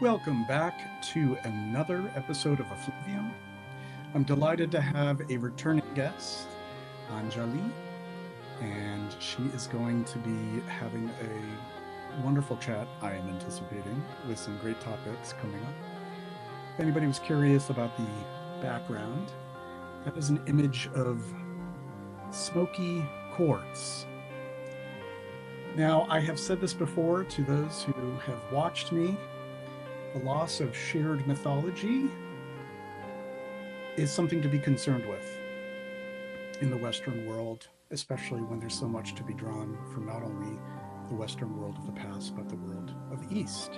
Welcome back to another episode of Effluvium. I'm delighted to have a returning guest, Anjali, and she is going to be having a wonderful chat, I am anticipating, with some great topics coming up. If anybody was curious about the background, that is an image of smoky quartz. Now, I have said this before to those who have watched me. The loss of shared mythology is something to be concerned with in the Western world, especially when there's so much to be drawn from not only the Western world of the past, but the world of the East.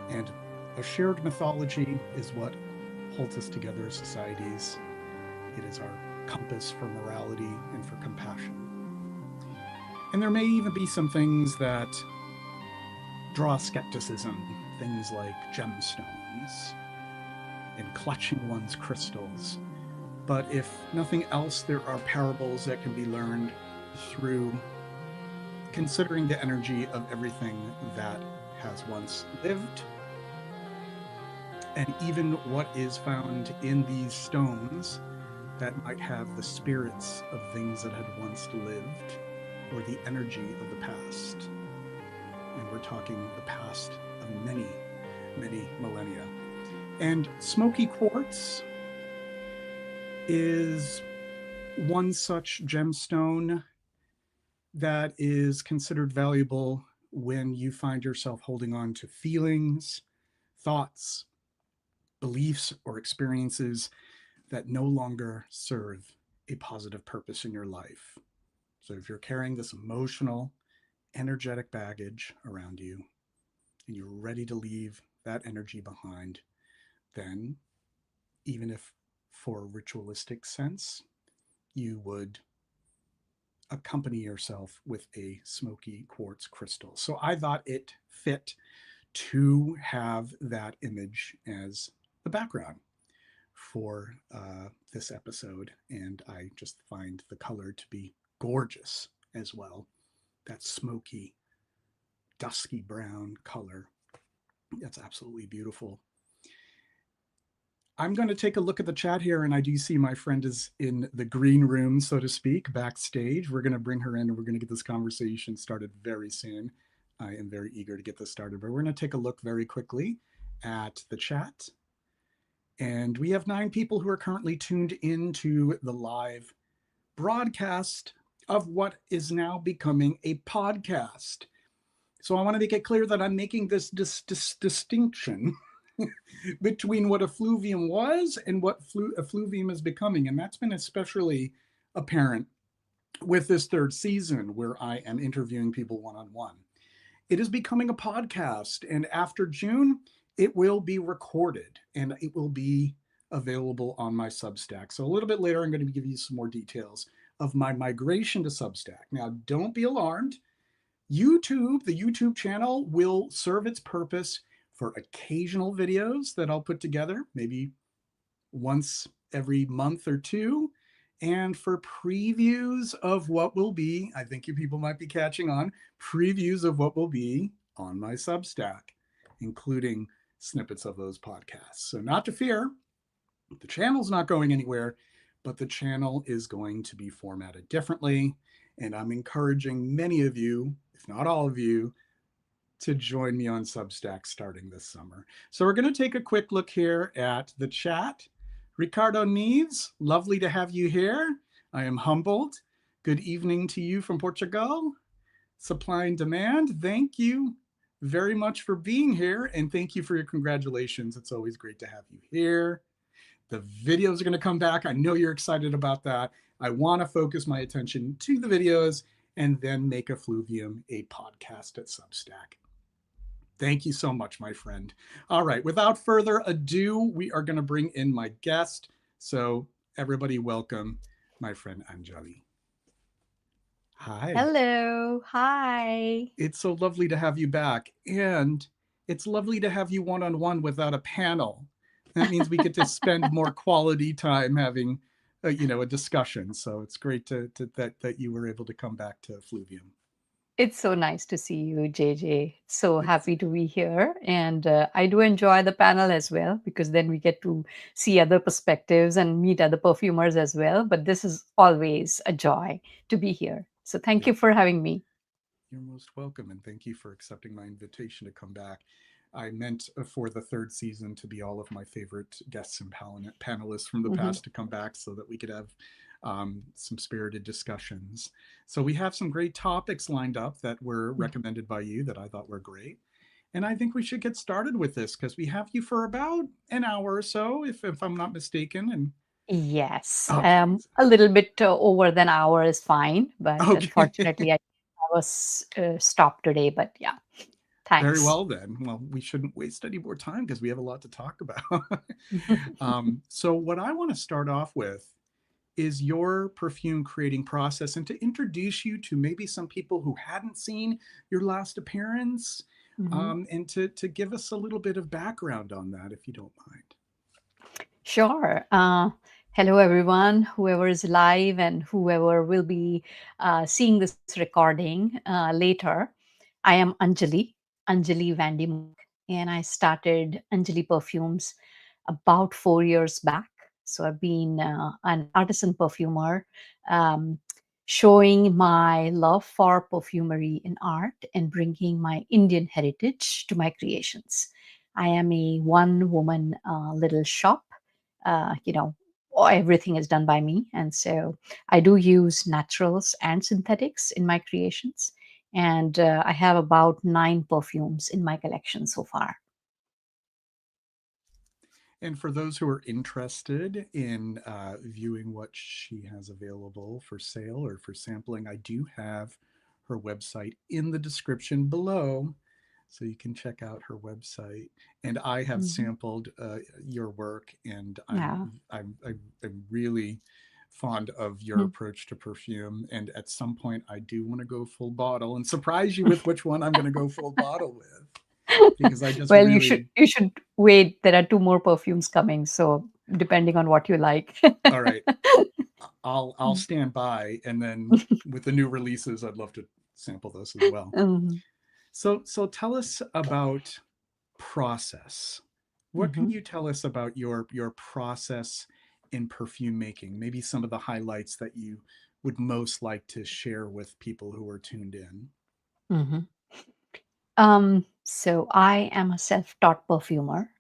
And a shared mythology is what holds us together as societies. It is our compass for morality and for compassion. And there may even be some things that draw skepticism, things like gemstones and clutching one's crystals. But if nothing else, there are parables that can be learned through considering the energy of everything that has once lived, and even what is found in these stones that might have the spirits of things that had once lived or the energy of the past. And we're talking the past of many, many millennia. And smoky quartz is one such gemstone that is considered valuable when you find yourself holding on to feelings, thoughts, beliefs, or experiences that no longer serve a positive purpose in your life. So if you're carrying this emotional, energetic baggage around you and you're ready to leave that energy behind, then even if for a ritualistic sense, you would accompany yourself with a smoky quartz crystal. So I thought it fit to have that image as the background for this episode. And I just find the color to be gorgeous as well. That smoky, dusky brown color. That's absolutely beautiful. I'm going to take a look at the chat here, and I do see my friend is in the green room, so to speak, backstage. We're going to bring her in, and we're going to get this conversation started very soon. I am very eager to get this started, but we're going to take a look very quickly at the chat. And we have 9 people who are currently tuned into the live broadcast of what is now becoming a podcast. So I want to make it clear that I'm making this distinction between what Effluvium was and what Effluvium is becoming. And that's been especially apparent with this 3rd season where I am interviewing people one-on-one. It is becoming a podcast, and after June, it will be recorded and it will be available on my Substack. So a little bit later, I'm going to give you some more details of my migration to Substack. Now, don't be alarmed. YouTube, the YouTube channel, will serve its purpose for occasional videos that I'll put together, maybe once every month or two, and for previews of what will be, I think you people might be catching on, previews of what will be on my Substack, including snippets of those podcasts. So not to fear, the channel's not going anywhere, but the channel is going to be formatted differently. And I'm encouraging many of you, if not all of you, to join me on Substack starting this summer. So we're going to take a quick look here at the chat. Ricardo Neves, lovely to have you here. I am humbled. Good evening to you from Portugal. Supply and Demand, thank you very much for being here, and thank you for your congratulations. It's always great to have you here. The videos are going to come back. I know you're excited about that. I want to focus my attention to the videos and then make Effluvium a podcast at Substack. Thank you so much, my friend. All right, without further ado, we are going to bring in my guest. So everybody welcome my friend Anjali. Hi. Hello. Hi. It's so lovely to have you back. And it's lovely to have you one-on-one without a panel. That means we get to spend more quality time having a discussion. So it's great that you were able to come back to Effluvium. It's so nice to see you, JJ. So It's happy to be here. And I do enjoy the panel as well because then we get to see other perspectives and meet other perfumers as well. But this is always a joy to be here. So thank yeah, you for having me. you're most welcome, and thank you for accepting my invitation to come back. I meant for the third season to be all of my favorite guests and panelists from the Hmm. past to come back so that we could have some spirited discussions. So we have some great topics lined up that were recommended by you that I thought were great. And I think we should get started with this because we have you for about an hour or so, if I'm not mistaken. And Yes, okay, a little bit over than hour is fine, but okay. unfortunately, I was stopped today. But yeah, Very thanks. well, then. Well, we shouldn't waste any more time because we have a lot to talk about. So, what I want to start off with is your perfume creating process and to introduce you to maybe some people who hadn't seen your last appearance Hmm. and to give us a little bit of background on that, if you don't mind. Sure. Hello, everyone, whoever is live and whoever will be seeing this recording later. I am Anjali Vandemark, and I started Anjali Perfumes about 4 years back. So I've been an artisan perfumer, um, showing my love for perfumery in art and bringing my Indian heritage to my creations. I am a one woman little shop. You know, everything is done by me. And so I do use naturals and synthetics in my creations. And I have about 9 perfumes in my collection so far. And for those who are interested in viewing what she has available for sale or for sampling, I do have her website in the description below. So you can check out her website. And I have Hmm. sampled your work, and Yeah. I'm really fond of your approach to perfume. And at some point, I do want to go full bottle and surprise you with which one I'm going to go full bottle with because I just Well, you should really, you should wait. There are 2 more perfumes coming, so depending on what you like. all right, I'll stand by, and then with the new releases, I'd love to sample those as well. Mhm. So tell us about process. What can Mhm. you tell us about your process in perfume making? Maybe some of the highlights that you would most like to share with people who are tuned in. Mhm. So I am a self-taught perfumer.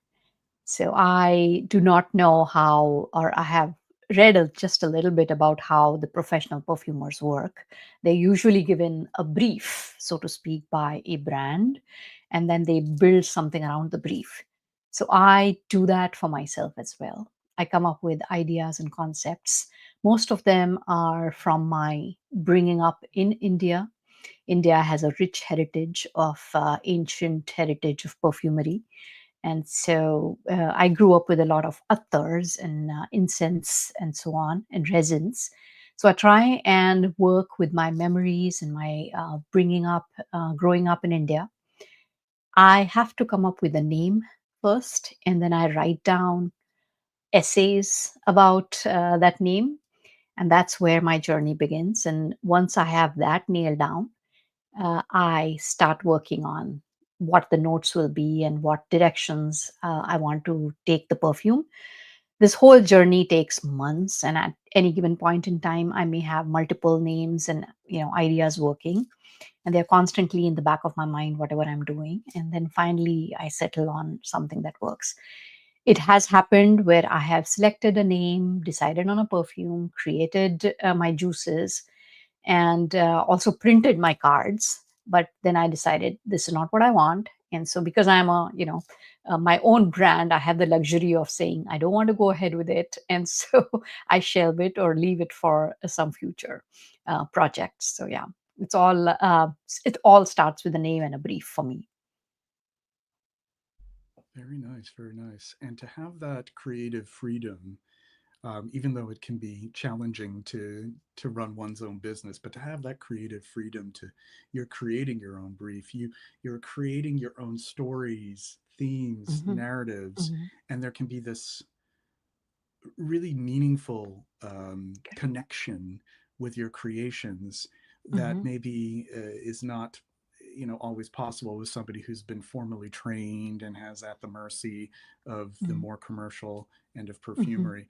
So I do not know how, or I have read just a little bit about how the professional perfumers work. They're usually given a brief, so to speak, by a brand, and then they build something around the brief. So I do that for myself as well. I come up with ideas and concepts. Most of them are from my bringing up in India. India has a rich heritage of ancient heritage of perfumery, and so I grew up with a lot of attars and incense and so on and resins. So I try and work with my memories and my bringing up, growing up in India. I have to come up with a name first, and then I write down essays about that name. And that's where my journey begins. And once I have that nailed down, I start working on what the notes will be and what directions I want to take the perfume. This whole journey takes months, and at any given point in time, I may have multiple names and ideas working, and they're constantly in the back of my mind, whatever I'm doing. And then finally, I settle on something that works. It has happened where I have selected a name, decided on a perfume, created my juices, and also printed my cards. But then I decided this is not what I want. And so, because I'm my own brand, I have the luxury of saying I don't want to go ahead with it. And so I shelve it or leave it for some future projects. So, yeah, it all starts with a name and a brief for me. Very nice, very nice. And to have that creative freedom, even though it can be challenging to run one's own business, but to have that creative freedom to you're creating your own brief, you're creating your own stories, themes, Hmm. narratives, Hmm. and there can be this really meaningful connection with your creations that Mhm. maybe is not, always possible with somebody who's been formally trained and has at the mercy of the Mhm. more commercial end of Mhm. perfumery.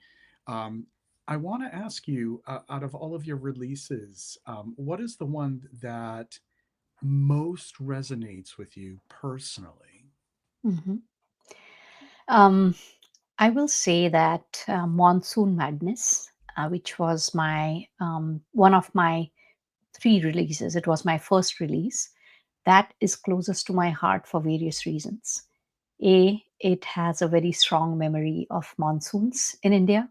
um, I want to ask you, out of all of your releases, what is the one that most resonates with you personally? Mhm. Um, I will say that Monsoon Madness, which was my one of my three releases. It was my first release. That is closest to my heart for various reasons. A, it has a very strong memory of monsoons in India.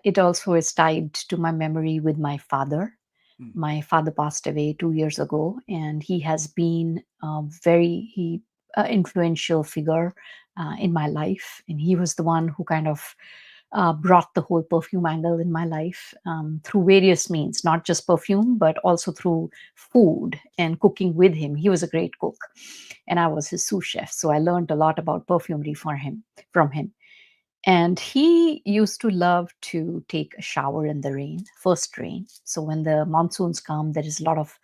It also is tied to my memory with my father. Mm, My father passed away 2 years ago, and he has been a very influential figure in my life. And he was the one who kind of brought the whole perfume angle in my life through various means, not just perfume, but also through food and cooking with him. He was a great cook, and I was his sous chef, so I learned a lot about perfumery from him. And he used to love to take a shower in the rain, first rain. So when the monsoons come, there is a lot of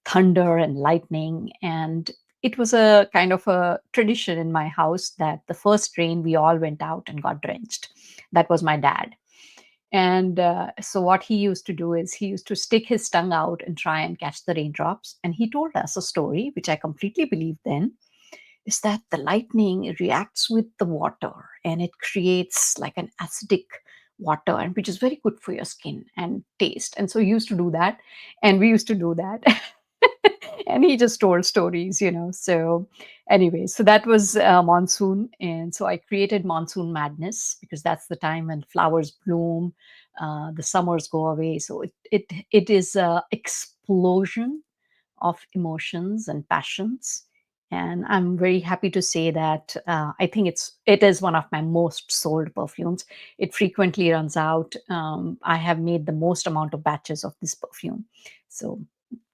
thunder and lightning. And it was a kind of a tradition in my house that the first rain, we all went out and got drenched. That was my dad. And so what he used to do is he used to stick his tongue out and try and catch the raindrops. And he told us a story, which I completely believed then, is that the lightning reacts with the water and it creates like an acidic water, and which is very good for your skin and taste. And so he used to do that, and we used to do that. And he just told stories. So anyway, so that was monsoon, and so I created Monsoon Madness because that's the time when flowers bloom, the summers go away. So it is a explosion of emotions and passions. And I'm very happy to say that I think it is one of my most sold perfumes. It frequently runs out. I have made the most amount of batches of this perfume, so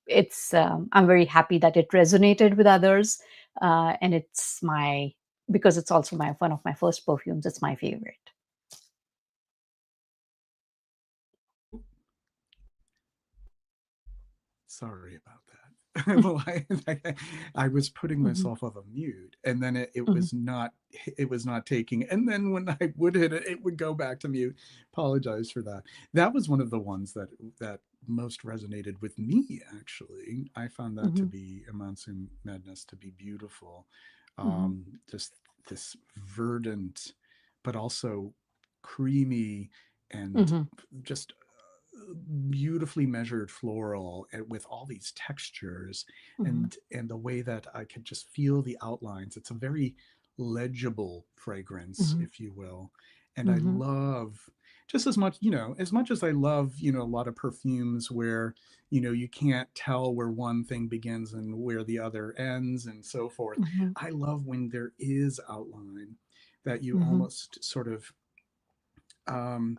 it's I'm very happy that it resonated with others, and it's my because it's also my one of my first perfumes. It's my favorite. sorry about that. Well, I was putting Mhm, myself off of mute, and then it mhm, was not, taking. And then when I would hit it, it would go back to mute. Apologize for that. That was one of the ones that most resonated with me. Actually, I found that to mhm, be a Monsoon Madness to be beautiful. mhm, Just this verdant, but also creamy and mhm, just beautifully measured floral, with all these textures, mhm, and the way that I could just feel the outlines. It's a very legible fragrance, mhm, if you will. And I mhm, love, just as much, as much as I love, a lot of perfumes where, you can't tell where one thing begins and where the other ends and so forth. mhm, I love when there is outline, that you mhm, almost sort of, um,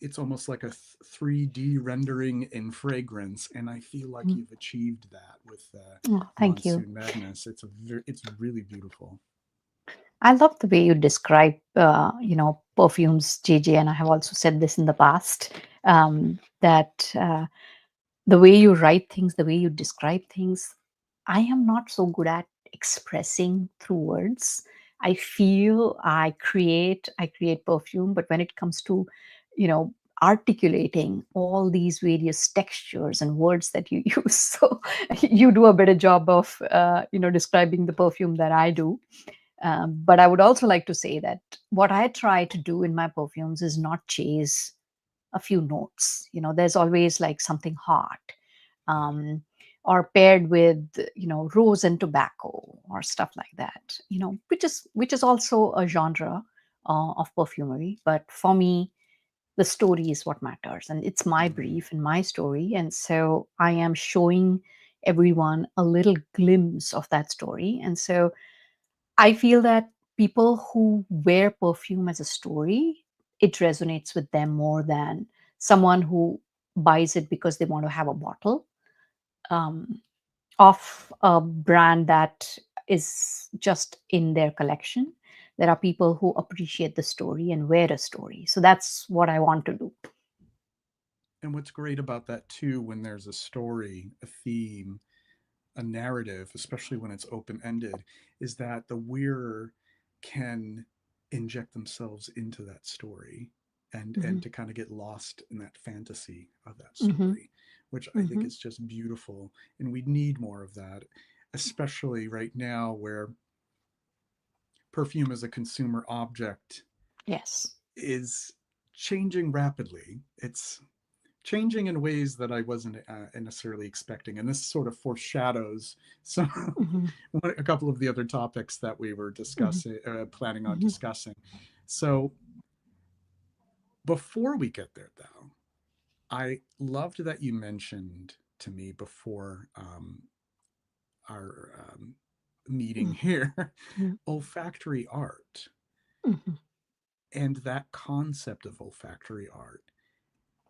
it's almost like a 3D rendering in fragrance, and I feel like mhm. you've achieved that with Oh, thank you. Monsoon Madness. It's really beautiful. I love the way you describe, perfumes, JJ, and I have also said this in the past, that the way you write things, the way you describe things, I am not so good at expressing through words. I feel I create perfume, but when it comes to, you know, articulating all these various textures and words that you use, so you do a better job of, describing the perfume than I do. But I would also like to say that what I try to do in my perfumes is not chase a few notes. There's always like something hot, Yeah. um, or paired with rose and tobacco or stuff like that. Which is also a genre of perfumery. But for me, the story is what matters, and it's my Mm, brief and my story, and so I am showing everyone a little glimpse of that story. And so I feel that people who wear perfume as a story, it resonates with them more than someone who buys it because they want to have a bottle um, of a brand that is just in their collection. There are people who appreciate the story and wear a story. So that's what I want to do. And what's great about that too, when there's a story, a theme, a narrative, especially when it's open ended, is that the wearer can inject themselves into that story and Mhm, to kind of get lost in that fantasy of that mhm, story, which I think mhm, is just beautiful. And we need more of that, especially right now where perfume as a consumer object yes. is changing rapidly. It's changing in ways that I wasn't necessarily expecting. And this sort of foreshadows some Mhm, a couple of the other topics that we were mhm, discussing, planning on mhm, discussing. So before we get there, though, I loved that you mentioned to me before our meeting mhm, here mhm, olfactory art mhm, and that concept of olfactory art.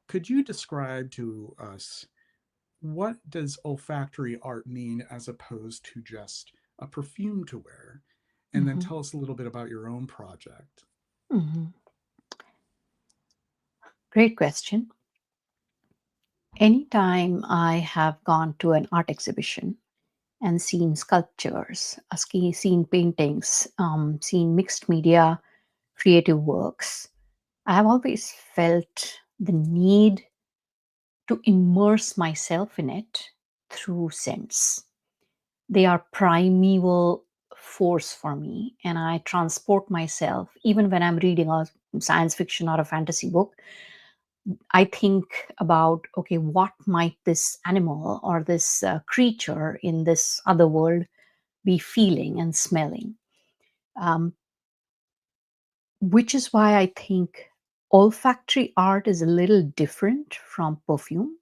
Could you describe to us what does olfactory art mean as opposed to just a perfume to wear? And then mhm, tell us a little bit about your own project. mhm. Great question. Anytime I have gone to an art exhibition and seen sculptures, seen paintings, seen mixed media creative works, I have always felt the need to immerse myself in it through scents. They are primeval force for me, and I transport myself even when I'm reading a science fiction or a fantasy book. I think about, okay, what might this animal or this creature in this other world be feeling and smelling, um, which is why I think olfactory art is a little different from perfume.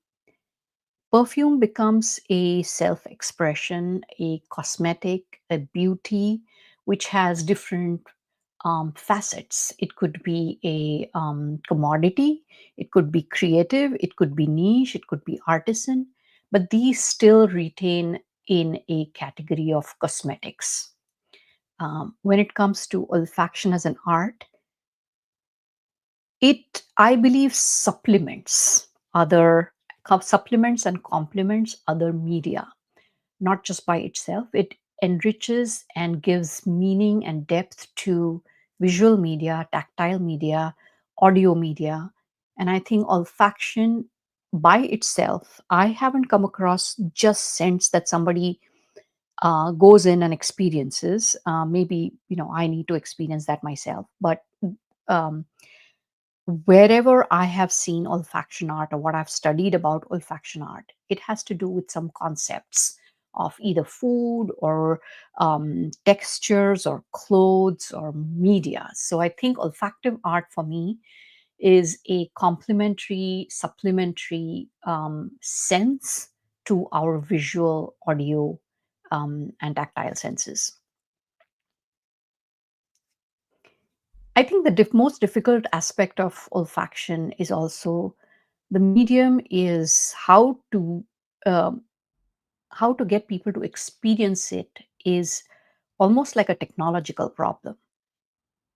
Perfume becomes a self expression, a cosmetic, a beauty, which has different facets. It could be a commodity, it could be creative, it could be niche, it could be artisan, but these still retain in a category of cosmetics. When it comes to olfaction as an art, it, I believe, supplements and complements other media, not just by itself. It enriches and gives meaning and depth to visual media, tactile media, audio media. And I think olfaction by itself, I haven't come across just scents that somebody goes in and experiences. Maybe, I need to experience that myself. But um, wherever I have seen olfaction art or what I've studied about olfaction art, it has to do with some concepts of either food or textures or clothes or media. So I think olfactive art for me is a complementary, supplementary sense to our visual, audio, and tactile senses. I think the most difficult aspect of olfaction is also the medium is um, how to get people to experience it is almost like a technological problem.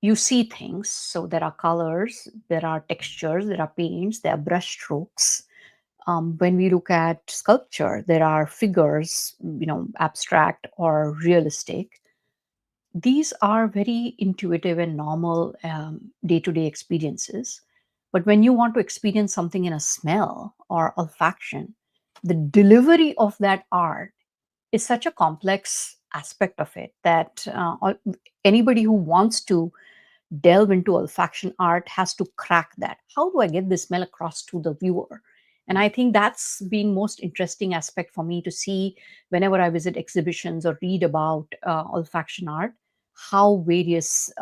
You see things, so there are colors, there are textures, there are paints, there are brush strokes. When we look at sculpture, there are figures, abstract or realistic. These are very intuitive and normal day-to-day experiences. But when you want to experience something in a smell or olfaction, the delivery of that art is such a complex aspect of it that anybody who wants to delve into olfaction art has to crack that. How do I get this smell across to the viewer? And I Right. think that's been most interesting aspect for me to see whenever I visit exhibitions or read about olfaction art, how various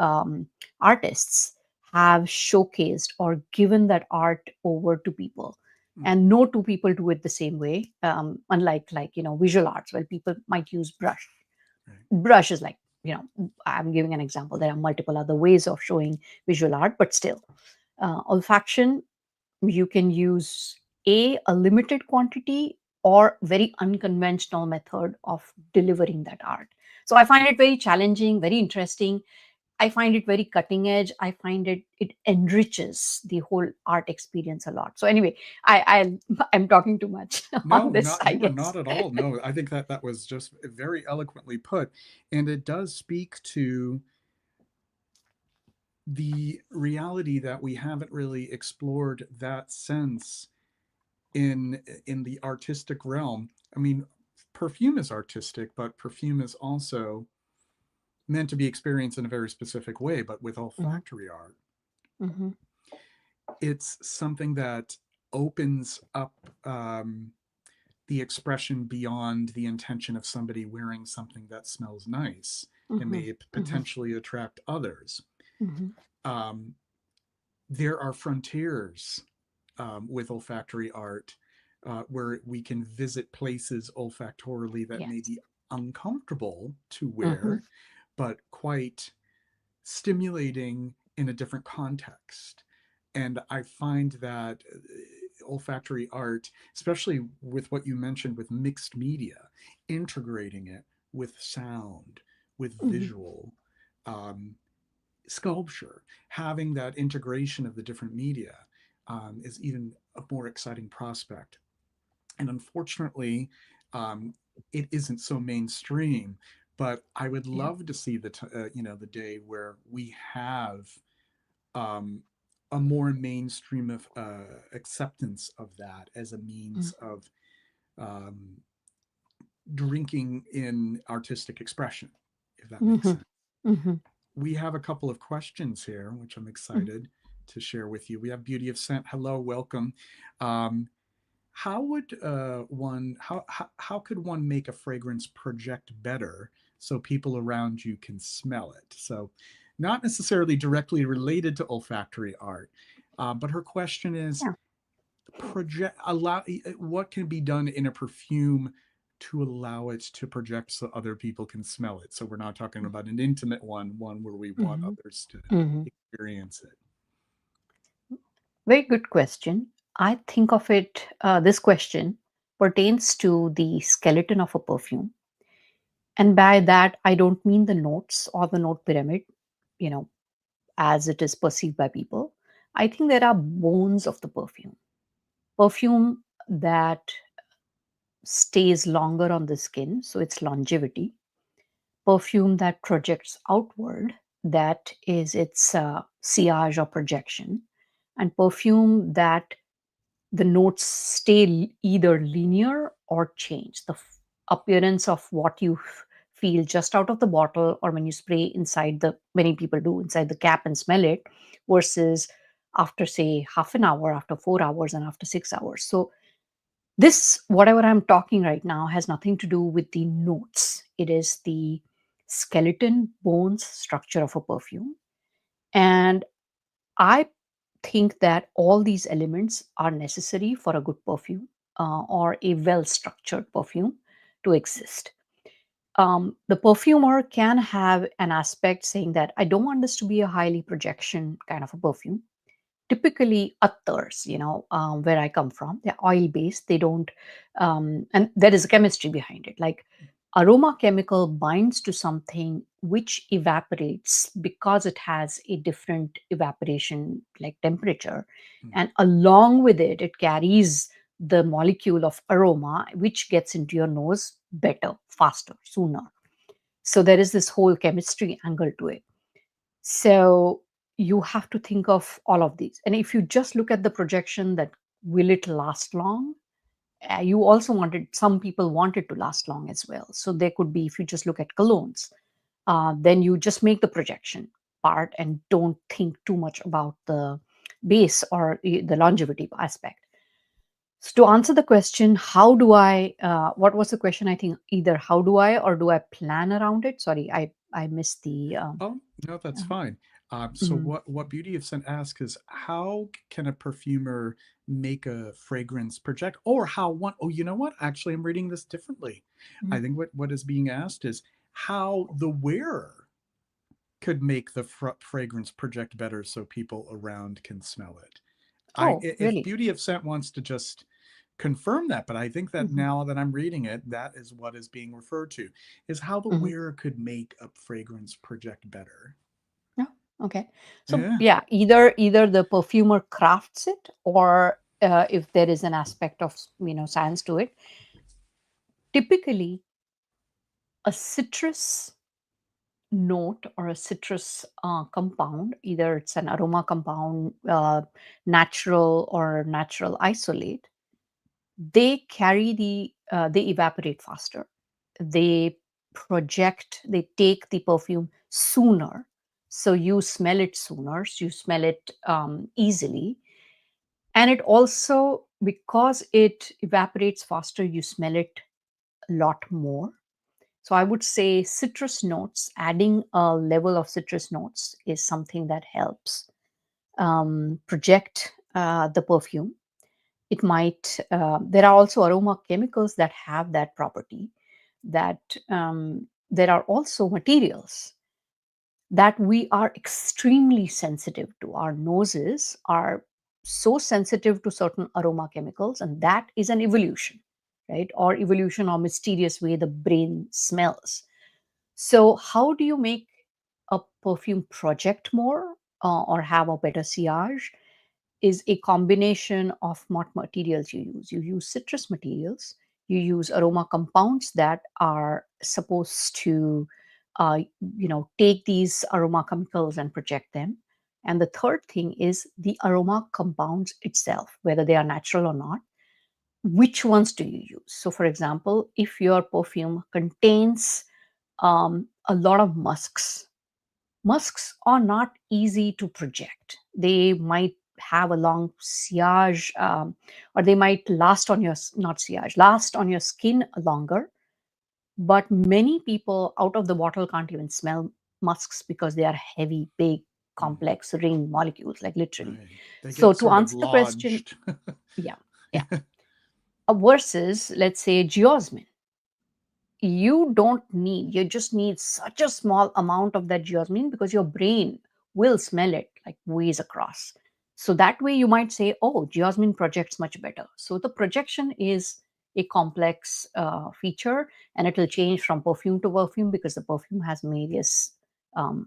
artists have showcased or given that art over to people. Mm, And no two people do it the same way. Unlike visual arts, where people might use right. brush is like, I'm giving an example, there are multiple other ways of showing visual art, but still olfaction, you can use a limited quantity or very unconventional method of delivering that art. So I find it very challenging, very interesting. I find it very cutting edge. I find it enriches the whole art experience a lot. So anyway, I'm talking too much on No, this, not I you were guess. not at all. No, I think that that was just very eloquently put, and it does speak to the reality that we haven't really explored that sense in the artistic realm. I mean, perfume is artistic, but perfume is also meant to be experienced in a very specific way. But with Hmm. olfactory art, Hmm. it's something that opens up the expression beyond the intention of somebody wearing something that smells nice. It Hmm. may Hmm. potentially attract others. Hmm. Um, there are frontiers with olfactory art where we can visit places olfactorily that may Yes. be uncomfortable to Hmm. wear, but quite stimulating in a different context. And I find that olfactory art, especially with what you mentioned with mixed media, integrating it with sound, with Hmm. visual, um, sculpture, having that integration of the different media is even a more exciting prospect. And unfortunately, um, it isn't so mainstream. But I would Yeah. love to see the day where we have um, a more mainstream of acceptance of that as a means of um, drinking in artistic expression, if that makes Hmm. sense. Hmm. We have a couple of questions here, which I'm Hmm. excited to share with you. We have Beauty of Scent. Hello, welcome. Um, how would one how could one make a fragrance project better so people around you can smell it? So, not necessarily directly related to olfactory art, but her question is Yeah. project allow what can be done in a perfume to allow it to project so other people can smell it. So we're not talking about an intimate one where we want Hmm. others to Hmm. experience it. Very good question. I think of it, this question pertains to the skeleton of a perfume. And by that, I don't mean the notes or the note pyramid, you know, as it is perceived by people. I think there are bones of the perfume. Perfume that stays longer on the skin, so it's longevity. Perfume that projects outward, that is its sillage or projection. And perfume that the notes stay either linear or change. The appearance of what you feel just out of the bottle or when you spray inside the, many people do inside the cap and smell it, versus after, say, half an hour, after 4 hours, and after 6 hours. So this, whatever I'm talking right now, has nothing to do with the notes. It is the skeleton, bones, structure of a perfume. And I think that all these elements are necessary for a good perfume, or a well structured perfume to exist. The perfumer can have an aspect saying that I don't want this to be a highly projection kind of a perfume. Typically attars, where I come from, they're oil based. They don't, and there is a chemistry behind it. Like aroma chemical binds to something which evaporates because it has a different evaporation like temperature, Mm. and along with it, it carries the molecule of aroma which gets into your nose better, faster, sooner. So there is this whole chemistry angle to it. So you have to think of all of these. And if you just look at the projection that will it last long, you also wanted, some people want it to last long as well. So there could be, if you just look at colognes, then you just make the projection part and don't think too much about the base or the longevity aspect. So to answer the question, how do I? What was the question? I think either how do I or do I plan around it? Sorry, I missed the. Oh, no, that's Uh, fine. So mhm, what Beauty of Scent asks is how can a perfumer make a fragrance project, or how one, oh, you know what? Actually, I'm reading this differently. mhm. I think what is being asked is how the wearer could make the fragrance project better so people around can smell it. Oh, If really? Beauty of Scent wants to just confirm that, but I think that Mhm, now that I'm reading it, that is what is being referred to, is how the mhm. wearer could make a fragrance project better. Okay. So Yeah. yeah, either the perfumer crafts it, or if there is an aspect of science to it. Typically, a citrus note or a citrus compound, either it's an aroma compound, natural or natural isolate, they evaporate faster. They they take the perfume sooner. So you smell it sooner, so you smell it easily. And it also, because it evaporates faster, you smell it a lot more. So I would say citrus notes, adding a level of citrus notes is something that helps project the perfume. It might, there are also aroma chemicals that have that property, that there are also materials that we are extremely sensitive to. Our noses are so sensitive to certain aroma chemicals, and that is an evolution, right? Or evolution, or mysterious way the brain smells. So, how do you make a perfume project more, or have a better sillage? Is a combination of what materials you use. You use citrus materials, you use aroma compounds that are supposed to, uh, take these aroma chemicals and project them. And the third thing is the aroma compounds itself, whether they are natural or not. Which ones do you use? So, for example, if your perfume contains a lot of musks, musks are not easy to project. They might have a long sillage, or they might last on your, not sillage, last on your skin longer. But many people out of the bottle can't even smell musks because they are heavy, big, Mm, complex ring molecules, like literally. right. They So get to sort of answer the question, lodged. yeah, yeah. Versus, let's say, geosmin, you just need such a small amount of that jasmine, because your brain will smell it like ways across. So that way you might say, oh, jasmine projects much better. So the projection is a complex feature, and it will change from perfume to perfume because the perfume has various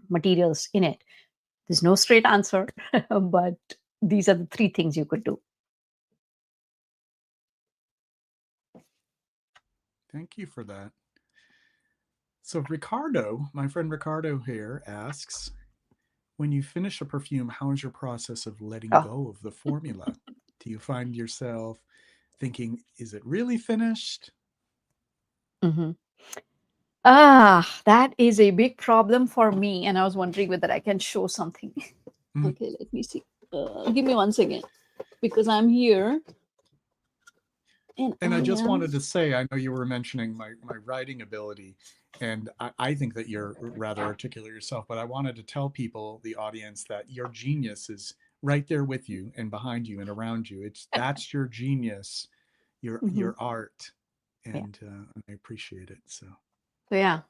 materials in it. There's no straight answer, but these are the three things you could do. Thank you for that. So, Ricardo, my friend Ricardo here asks, when you finish a perfume, how is your process of letting Oh. go of the formula? Do you find yourself thinking, is it really finished? Mhm. That is a big problem for me, and I was wondering whether I can show something. Mm. Okay, let me see. Give me one second, because I'm here and And I I just am. wanted to say, I know you were mentioning my writing ability, and I think that you're rather articulate yourself, but I wanted to tell people, the audience, that your genius is right there with you and behind you and around you. It's That's your genius, Mhm. your art, Yeah. and I appreciate it. So So yeah,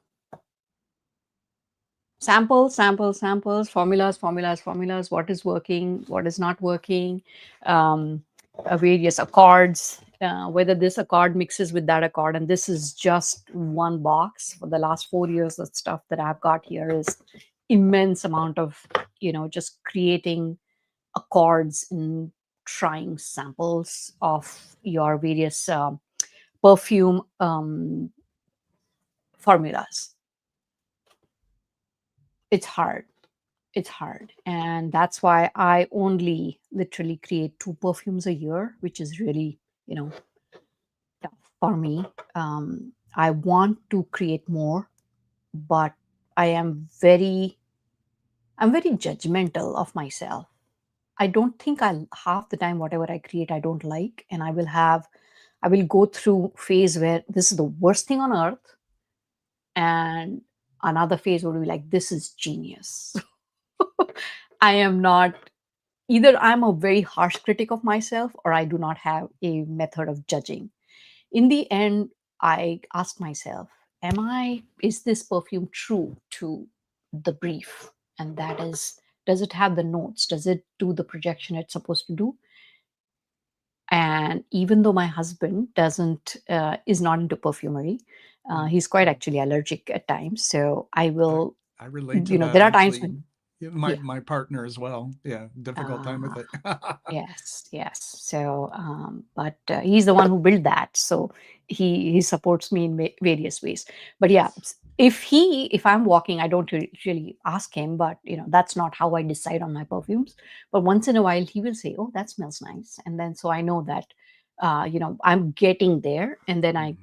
samples, samples, samples, formulas, formulas, formulas. What is working? What is not working? Um, Various accords. Whether this accord mixes with that accord, and this is just one box. For the last 4 years, the stuff that I've got here is immense amount of, just creating accords and trying samples of your various perfume formulas. It's hard. It's hard. And that's why I only literally create 2 perfumes a year, which is really, tough for me. I want to create more, but I am I'm very judgmental of myself. I don't think I'll half the time whatever I create I don't like, and I will go through phase where this is the worst thing on earth, and another phase would be like this is genius. I am not, either I'm a very harsh critic of myself, or I do not have a method of judging. In the end, I ask myself, is this perfume true to the brief? And that is, does it have the notes? Does it do the projection it's supposed to do? And even though my husband doesn't is not into perfumery, mm, he's quite actually allergic at times. So I I will, I relate to there that are times actually. when, My Yeah. my partner as well. Yeah, difficult time with Ah, it. yes, yes. So, but he's the one who built that, so he supports me in various ways. But yeah, Nice. if I'm walking, I don't really ask him, but that's not how I decide on my perfumes. But once in a while, he will say, "Oh, that smells nice," and then so I know that I'm getting there, and then Mhm.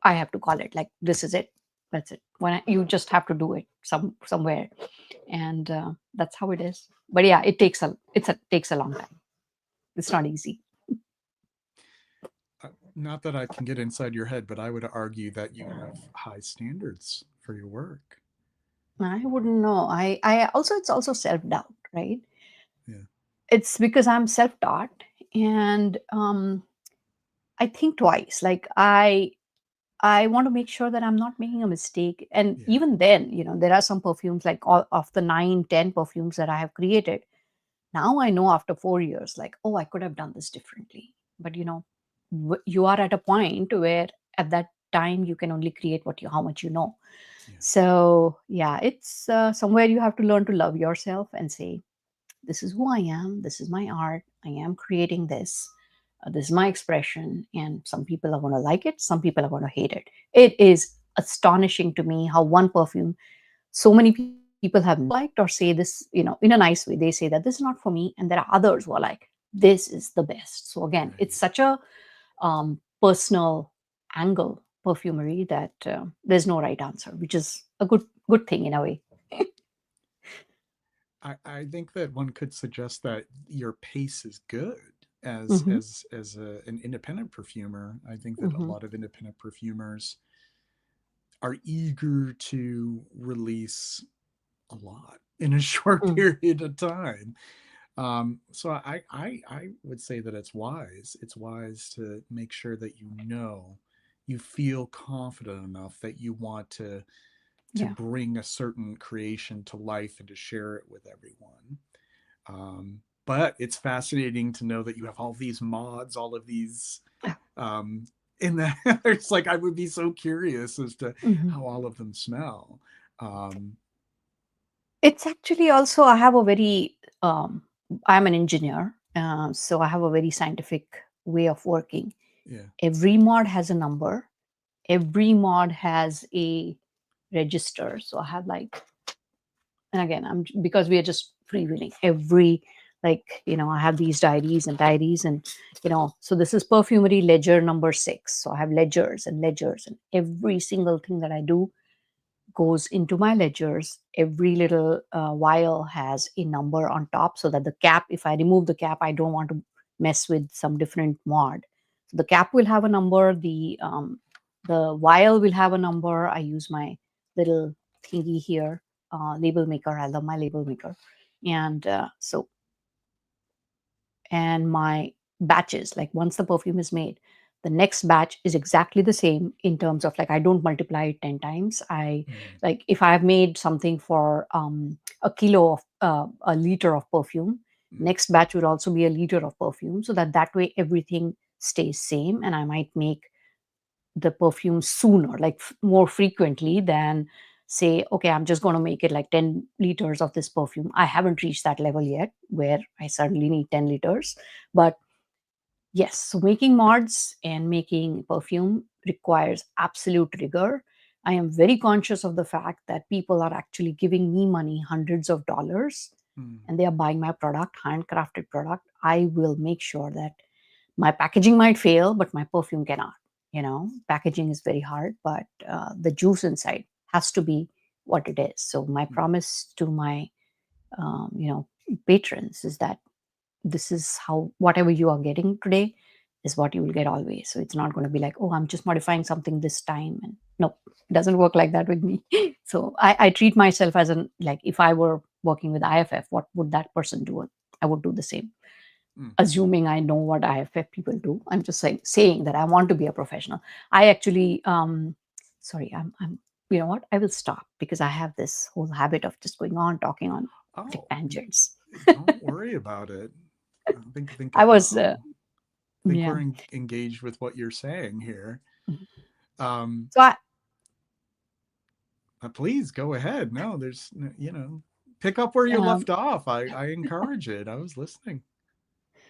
I have to call it like this is it. That's it. You just have to do it somewhere, and that's how it is. But yeah, it takes a long time. It's not easy. Not that I can get inside your head, but I would argue that you have high standards for your work. I wouldn't know. I also it's also self doubt, right? Yeah. It's because I'm self taught, and I think twice. Like I want to make sure that I'm not making a mistake. And Yeah. even then, there are some perfumes like all of the 9, 10 perfumes that I have created. Now I know after 4 years, like, oh, I could have done this differently. But you are at a point where at that time you can only create how much you know. Yeah. So yeah, it's somewhere you have to learn to love yourself and say, this is who I am. This is my art. I am creating this. This is my expression. And some people are going to like it. Some people are going to hate it. It is astonishing to me how one perfume so many people have never liked or say this, in a nice way. They say that this is not for me. And there are others who are like, this is the best. So again, it's Right. such a personal angle perfumery that there's no right answer, which is a good thing in a way. I think that one could suggest that your pace is good Hmm. an independent perfumer. I think that a Hmm. lot of independent perfumers are eager to release a lot in a short Mm. period of time. So I would say that it's wise. It's wise to make sure that you feel confident enough that you want to Yeah. bring a certain creation to life and to share it with everyone. But it's fascinating to know that you have all these mods, all of these in that it's like I would be so curious as to Mhm. how all of them smell. Um, It's actually also, I have a very, I'm an engineer, so I have a very scientific way of working. yeah. Every mod has a number, every mod has a register. So I have like, and again, because we are just freewheeling I have these diaries, and so this is perfumery ledger number 6. So I have ledgers and ledgers, and every single thing that I do goes into my ledgers. Every little vial has a number on top so that the cap, if I remove the cap, I don't want to mess with some different mod. So the cap will have a number, the vial will have a number. I use my little thingy here, label maker. I love my label maker. And and my batches, like once the perfume is made, the next batch is exactly the same in terms of, like, I don't multiply it 10 times. I Mm, Like if I have made something for a kilo of a liter of perfume, mm, next batch would also be a liter of perfume, so that way everything stays same, and I might make the perfume sooner, like more frequently than, say, okay, I'm just going to make it like 10 liters of this perfume. I haven't reached that level yet where I suddenly need 10 liters. But yes, so making mods and making perfume requires absolute rigor. I am very conscious of the fact that people are actually giving me money, hundreds of dollars, mm, and they are buying my product, handcrafted product. I will make sure that my packaging might fail, but my perfume cannot. Packaging is very hard, but the juice inside has to be what it is. So my mm, promise to my um, you know patrons is that this is how whatever you are getting today is what you will get always. So it's not going to be like, oh, I'm just modifying something this time, and no, it doesn't work like that with me. So I treat myself as an, like, if I were working with IFF, what would that person do? I would do the same, mm. assuming I know what IFF people do. I'm just saying that I want to be a professional. I actually, sorry, I'm, you know what? I will stop because I have this whole habit of just going on talking on like Oh, tangents. don't worry about it. Think I was, think yeah. we're engaged with what you're saying here. Mhm. Um, So please go ahead. No, pick up where you Um, left off. I encourage it. I was listening.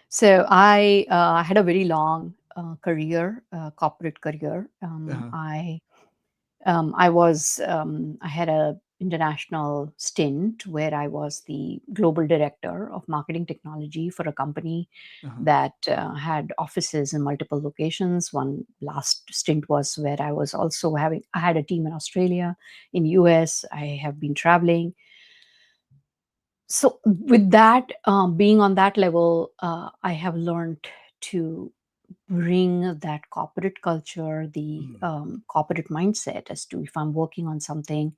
so I had a very long career, corporate career. Uh, I had a international stint where I was the global director of marketing technology for a company uh-huh, that had offices in multiple locations. One last stint was where I had a team in Australia, in US. I have been traveling. So with that, being on that level, I have learned to bring that corporate culture, the mm, corporate mindset as to if I'm working on something,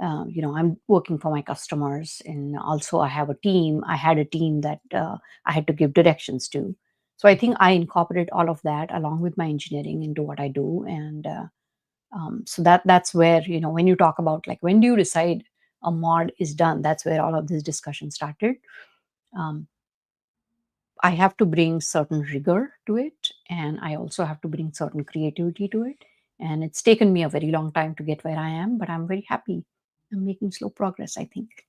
I'm working for my customers, and also I have a team. I had a team that I had to give directions to. So I think I incorporate all of that along with my engineering into what I do, and so that's where, when you talk about like when do you decide a mod is done, that's where all of this discussion started. Um, I have to bring certain rigor to it, and I also have to bring certain creativity to it. And it's taken me a very long time to get where I am, but I'm very happy. I'm making slow progress, I think.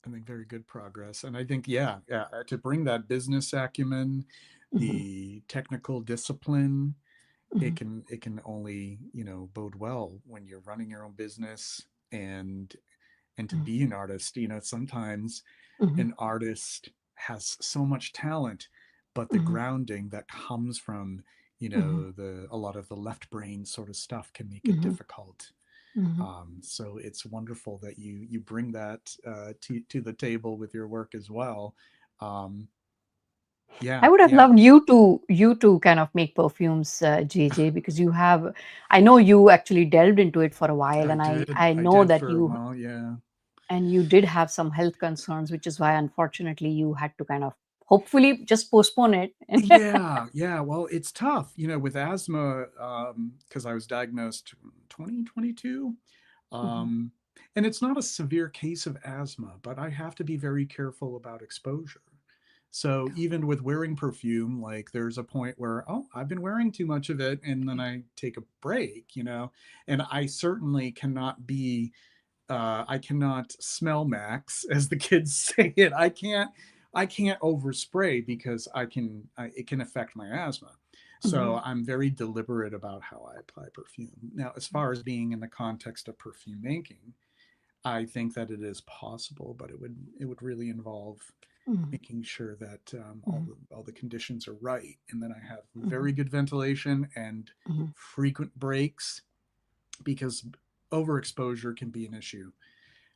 I think very good progress. And I think, yeah, to bring that business acumen, Hmm. the technical discipline, Hmm. it can only, bode well when you're running your own business and to be an artist. Sometimes Hmm. an artist has so much talent, but the Hmm. grounding that comes from, Hmm. the a lot of the left brain sort of stuff can make it Hmm. difficult. Hmm. So it's wonderful that you bring that to the table with your work as well. Um, I yeah, would have yeah, loved you to kind of make perfumes, JJ, because you have. I know you actually delved into it for a while, and I I know did that for a you while. Yeah, and you did have some health concerns, which is why unfortunately you had to kind of hopefully just postpone it. yeah. Well, it's tough, with asthma, because I was diagnosed 2022. Mhm, Um, and it's not a severe case of asthma, but I have to be very careful about exposure. So even with wearing perfume, like there's a point where, oh, I've been wearing too much of it, and then I take a break, and I certainly cannot be I cannot smell max, as the kids say it. I can't overspray because it can affect my asthma. So mhm, I'm very deliberate about how I apply perfume. Now, as far as being in the context of perfume making, I think that it is possible, but it would really involve mhm, making sure that mhm, all the conditions are right, and then I have mhm, very good ventilation and mhm, frequent breaks, because overexposure can be an issue.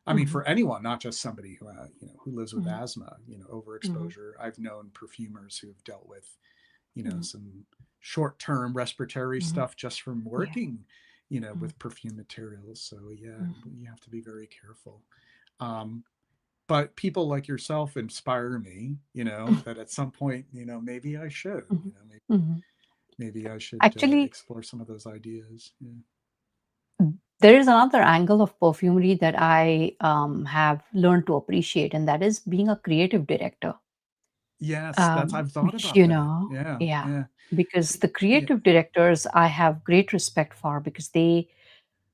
I mean, mhm, for anyone, not just somebody who lives with mhm, asthma. mhm. Overexposure. I've known perfumers who have dealt with Mhm, some short-term respiratory mhm. stuff just from Yeah. working Mhm, with perfume materials. So yeah, mhm, you have to be very careful. Um, but people like yourself inspire me. mhm, That at some point, maybe I should. mhm, mhm. Maybe I should Actually, explore some of those ideas. Yeah. there is another angle of perfumery that I have learned to appreciate, and that is being a creative director. Yes, that's I've thought Which, about that. Yeah, yeah, yeah, because the yeah. creative directors I have great respect for, because they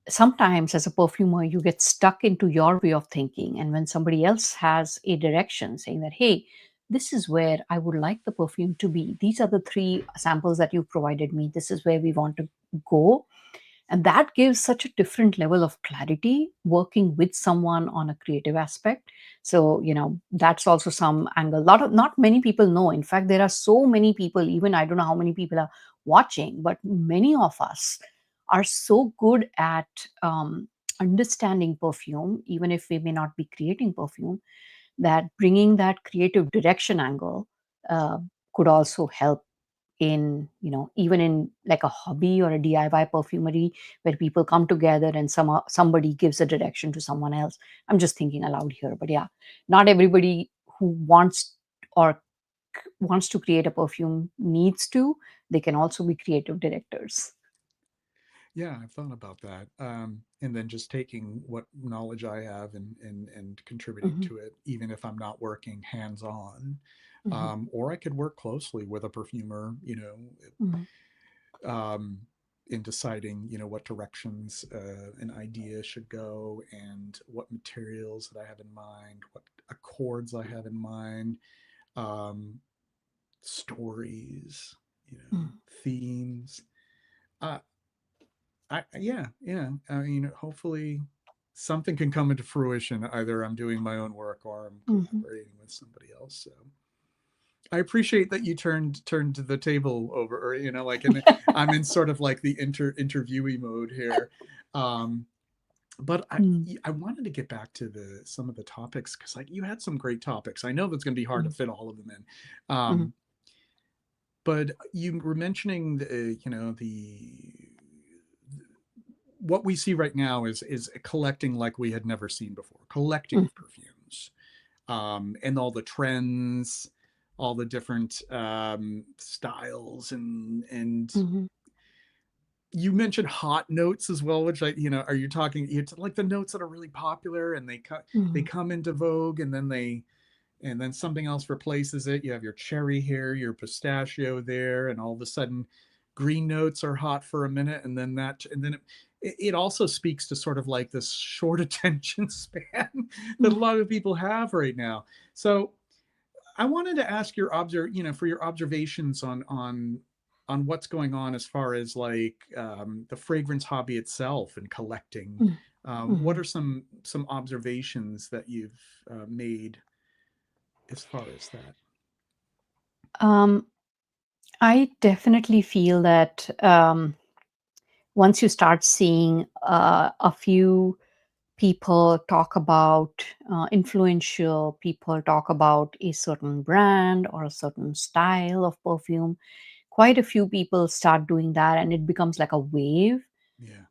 sometimes as a perfumer you get stuck into your way of thinking, and when somebody else has a direction saying that, hey, this is where I would like the perfume to be, these are the three samples that you've provided me, this is where we want to go, and that gives such a different level of clarity working with someone on a creative aspect. So that's also some angle, not many people know. In fact, there are so many people, even I don't know how many people are watching, but many of us are so good at understanding perfume, even if we may not be creating perfume, that bringing that creative direction angle uh, could also help in, even in like a hobby or a DIY perfumery, where people come together and somebody gives a direction to someone else. I'm just thinking aloud here, but yeah, not everybody who or wants to create a perfume needs to. They can also be creative directors. Yeah, I've thought about that. And then just taking what knowledge I have and contributing Hmm. to it, even if I'm not working hands on. Hmm. Or I could work closely with a perfumer, um, in deciding, what directions an idea should go, and what materials that I have in mind, what accords I have in mind, um, stories, Mm, themes. Uh, yeah. I mean, hopefully something can come into fruition. Either I'm doing my own work or I'm mhm. collaborating with somebody else. So I appreciate that you turned the table over, or like, and I'm in sort of like the interviewee mode here. Um, but Mm, I wanted to get back to the some of the topics, because like you had some great topics. I know that's going to be hard to mm, fit all of them in. mm, But you were mentioning what we see right now is collecting like we had never seen before, collecting mm, of perfumes, and all the trends, all the different styles, and mhm, you mentioned hot notes as well, which, are you talking, it's like the notes that are really popular, and they mhm, come into vogue, and then something else replaces it. You have your cherry here, your pistachio there, and all of a sudden green notes are hot for a minute, and then it also speaks to sort of like this short attention span that a mhm, lot of people have right now. So I wanted to ask for your observations on what's going on as far as like the fragrance hobby itself and collecting. mm, What are mhm. some observations that you've made as far as that? Um, I definitely feel that once you start seeing a few people talk about, influential people talk about a certain brand or a certain style of perfume, quite a few people start doing that and it becomes like a wave. Yeah.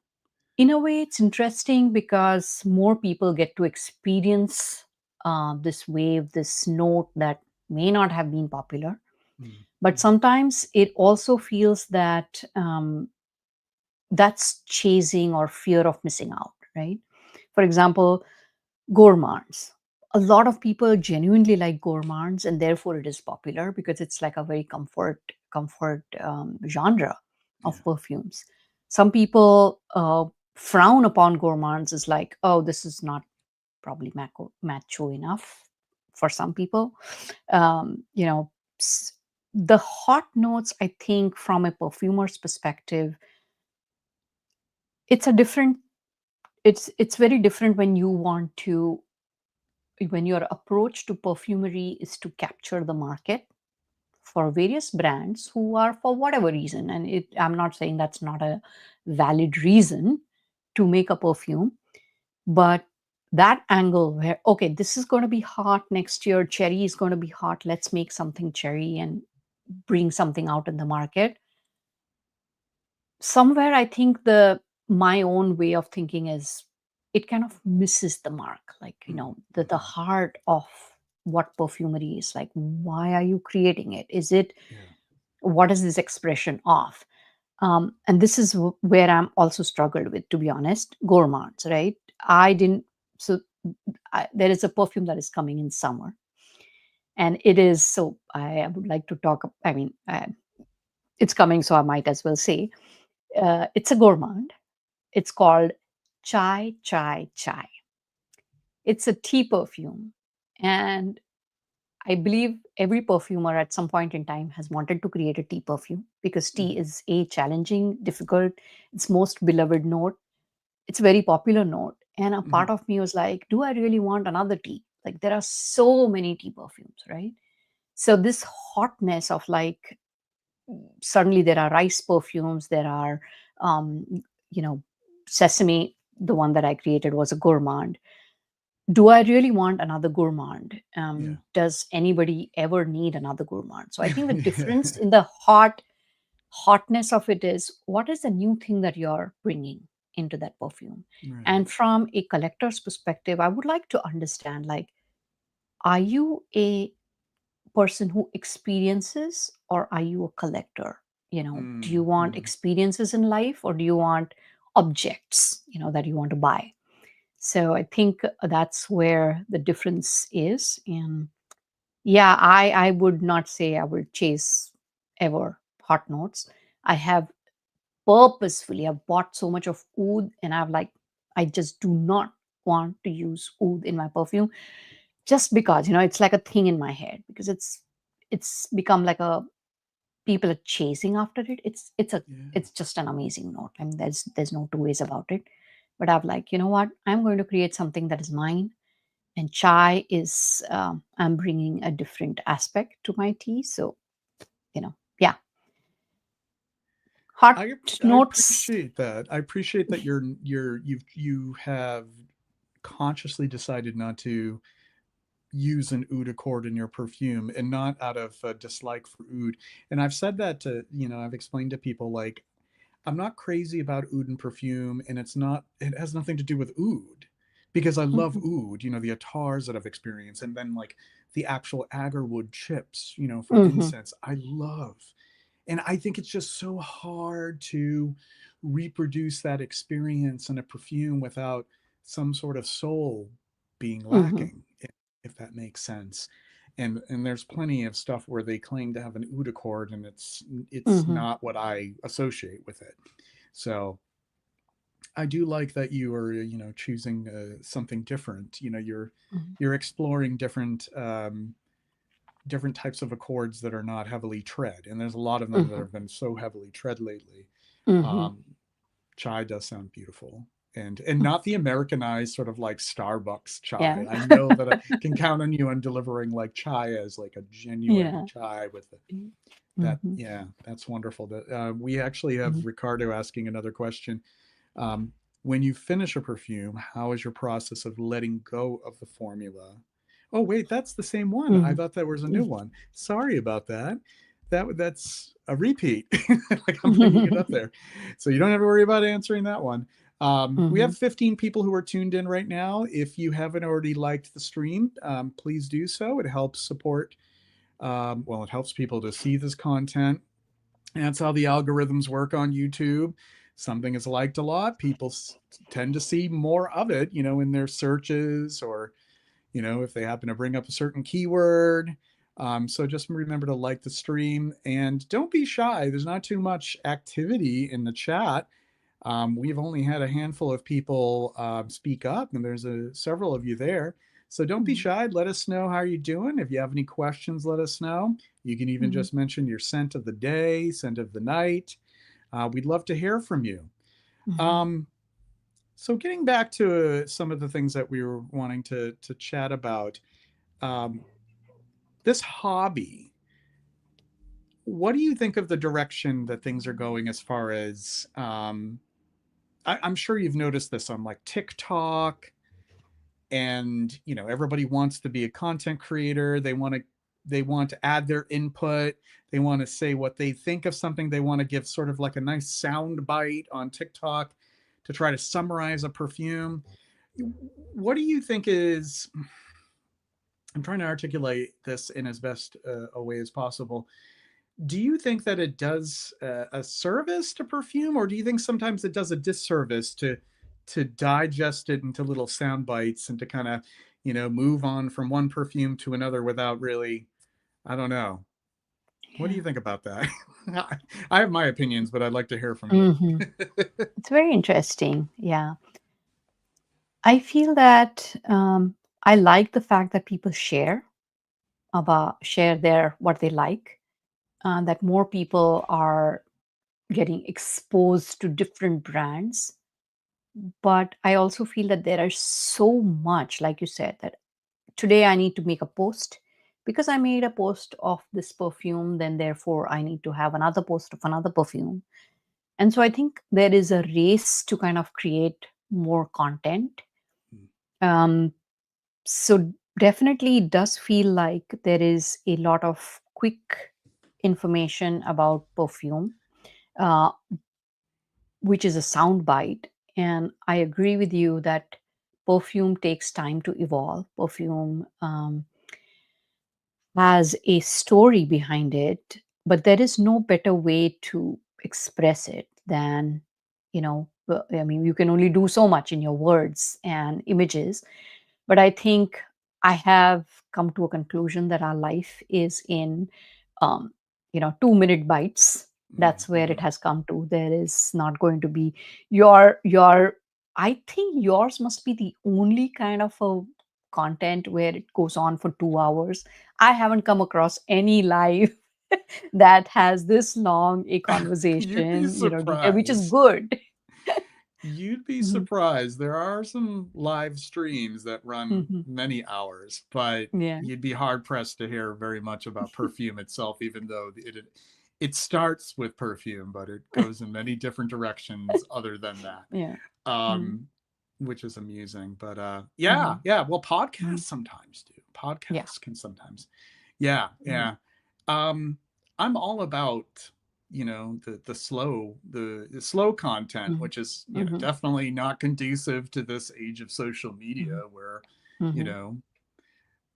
In a way, it's interesting because more people get to experience this wave, this note that may not have been popular. But Mm-hmm. sometimes it also feels that that's chasing or fear of missing out, right? For example, gourmands. A lot of people genuinely like gourmands, and therefore it is popular because it's like a very comfort genre Yeah. of perfumes. Some people frown upon gourmands as like, oh, this is not probably macho enough for some people. You know, s- the hot notes, I think, from a perfumer's perspective, it's a different. It's very different when you want to when your approach to perfumery is to capture the market for various brands who are for whatever reason, and I'm not saying that's not a valid reason to make a perfume, but that angle where, okay, this is going to be hot next year, cherry is going to be hot, let's make something cherry and bring something out in the market. Somewhere I think the my own way of thinking is it kind of misses the mark, like, the Mm-hmm. heart of what perfumery is. Like, why are you creating it? Is it, Yeah. what is this expression of? And this is where I'm also struggled with, to be honest, gourmands, right? I didn't so There is a perfume that is coming in summer, and it is, so I would like to talk, I mean, it's coming, so I might as well say, it's a gourmand. It's called Chai Chai Chai. It's a tea perfume. And I believe every perfumer at some point in time has wanted to create a tea perfume because tea Mm-hmm. is a challenging, difficult, it's most beloved note. It's a very popular note. And a Mm-hmm. part of me was like, do I really want another tea? Like, there are so many tea perfumes, right? So this hotness of like, suddenly there are rice perfumes, there are, um, you know, sesame. The one that I created was a gourmand. Do I really want another gourmand? Yeah. Does anybody ever need another gourmand? So I think the Yeah. difference in the hotness of it is, what is the new thing that you're bringing into that perfume? Right. And from a collector's perspective, I would like to understand, like, are you a person who experiences, or are you a collector? Do you want Mm-hmm. experiences in life, or do you want objects, that you want to buy? So I think that's where the difference is. And yeah, I would not say I would chase ever hot notes. I have purposefully I've bought so much of oud, and I've like, I just do not want to use oud in my perfume, just because, it's like a thing in my head, because it's become like a, people are chasing after it. Yeah. It's just an amazing note. I mean, there's no two ways about it. But I've like, you know what? I'm going to create something that is mine. And chai is, I'm bringing a different aspect to my tea. So, yeah, hot I notes. appreciate that. I appreciate that you have consciously decided not to use an oud accord in your perfume, and not out of a dislike for oud. And I've said that to, I've explained to people, like, I'm not crazy about oud and perfume, and it has nothing to do with oud, because I love Hmm. oud, the attars that I've experienced, and then like the actual agarwood chips, for Hmm. incense. I love. And I think it's just so hard to reproduce that experience in a perfume without some sort of soul being Hmm. lacking, if that makes sense. And there's plenty of stuff where they claim to have an oud accord, and it's Hmm. not what I associate with it. So I do like that you are, choosing something different. You're exploring different types of accords that are not heavily tread, and there's a lot of them that Hmm. have been so heavily tread lately. Hmm. um, Chai does sound beautiful, and not the Americanized sort of like Starbucks Yeah. chai. I know that I can count on you on delivering like chai as like a genuine Yeah. chai with the, that. Hmm. Yeah, that's wonderful. That we actually have Hmm. Ricardo asking another question. um, when you finish a perfume, how is your process of letting go of the formula? Oh, wait, that's the same one. I Hmm. thought that was a new one. Sorry about that. That's a repeat. Like, I'm bringing it up Hmm. there, so you don't have to worry about answering that one. We Hmm. have 15 people who are tuned in right now. If you haven't already liked the stream, please do so. It helps support. Well, it helps people to see this content. And that's how the algorithms work on YouTube. Something is liked a lot, people tend to see more of it, in their searches, or if they happen to bring up a certain keyword. So just remember to like the stream, and don't be shy. There's not too much activity in the chat. We've only had a handful of people speak up, and there's several of you there. So don't be shy. Let us know how you're doing. If you have any questions, let us know. You can even Hmm. just mention your scent of the day, scent of the night. We'd love to hear from you. Hmm. Um, so getting back to some of the things that we were wanting to chat about, um, this hobby. What do you think of the direction that things are going, as far as I'm sure you've noticed this on like TikTok, and everybody wants to be a content creator. They want to add their input. They want to say what they think of something. They want to give sort of like a nice sound bite on TikTok to try to summarize a perfume. What do you think is, I'm trying to articulate this in as best a way as possible. Do you think that it does a service to perfume, or do you think sometimes it does a disservice to digest it into little sound bites, and to kind of move on from one perfume to another without really, I don't know. What do Yeah. you think about that? I have my opinions, but I'd like to hear from you. Hmm. It's very interesting. Yeah. I feel that, I like the fact that people share their what they like, that more people are getting exposed to different brands. But I also feel that there are so much, like you said, that today I need to make a post. Because I made a post of this perfume, then therefore I need to have another post of another perfume. And so I think there is a race to kind of create more content. Um, so definitely it does feel like there is a lot of quick information about perfume, uh, which is a sound bite. And I agree with you that perfume takes time to evolve. Perfume, has a story behind it, but there is no better way to express it than, I mean, you can only do so much in your words and images. But I think I have come to a conclusion that our life is in, 2-minute bites. That's where it Mm-hmm. has come to. There is not going to be your I think yours must be the only kind of a content where it goes on for 2 hours. I haven't come across any live that has this long a You'd be conversation, detail, which is surprised. good. You'd be Mhm, surprised. There are some live streams that run mhm. many hours, but Yeah. you'd be hard pressed to hear very much about perfume itself, even though it starts with perfume, but it goes in many different directions other than Yeah. that. Mm, Which is amusing. But mhm, yeah, yeah. Well, podcasts mhm. sometimes do. Yeah. Podcasts can sometimes. Yeah, Mhm, yeah. Um, I'm all about the slow content, mhm, which is mhm, definitely not conducive to this age of social mhm, media where you mhm. know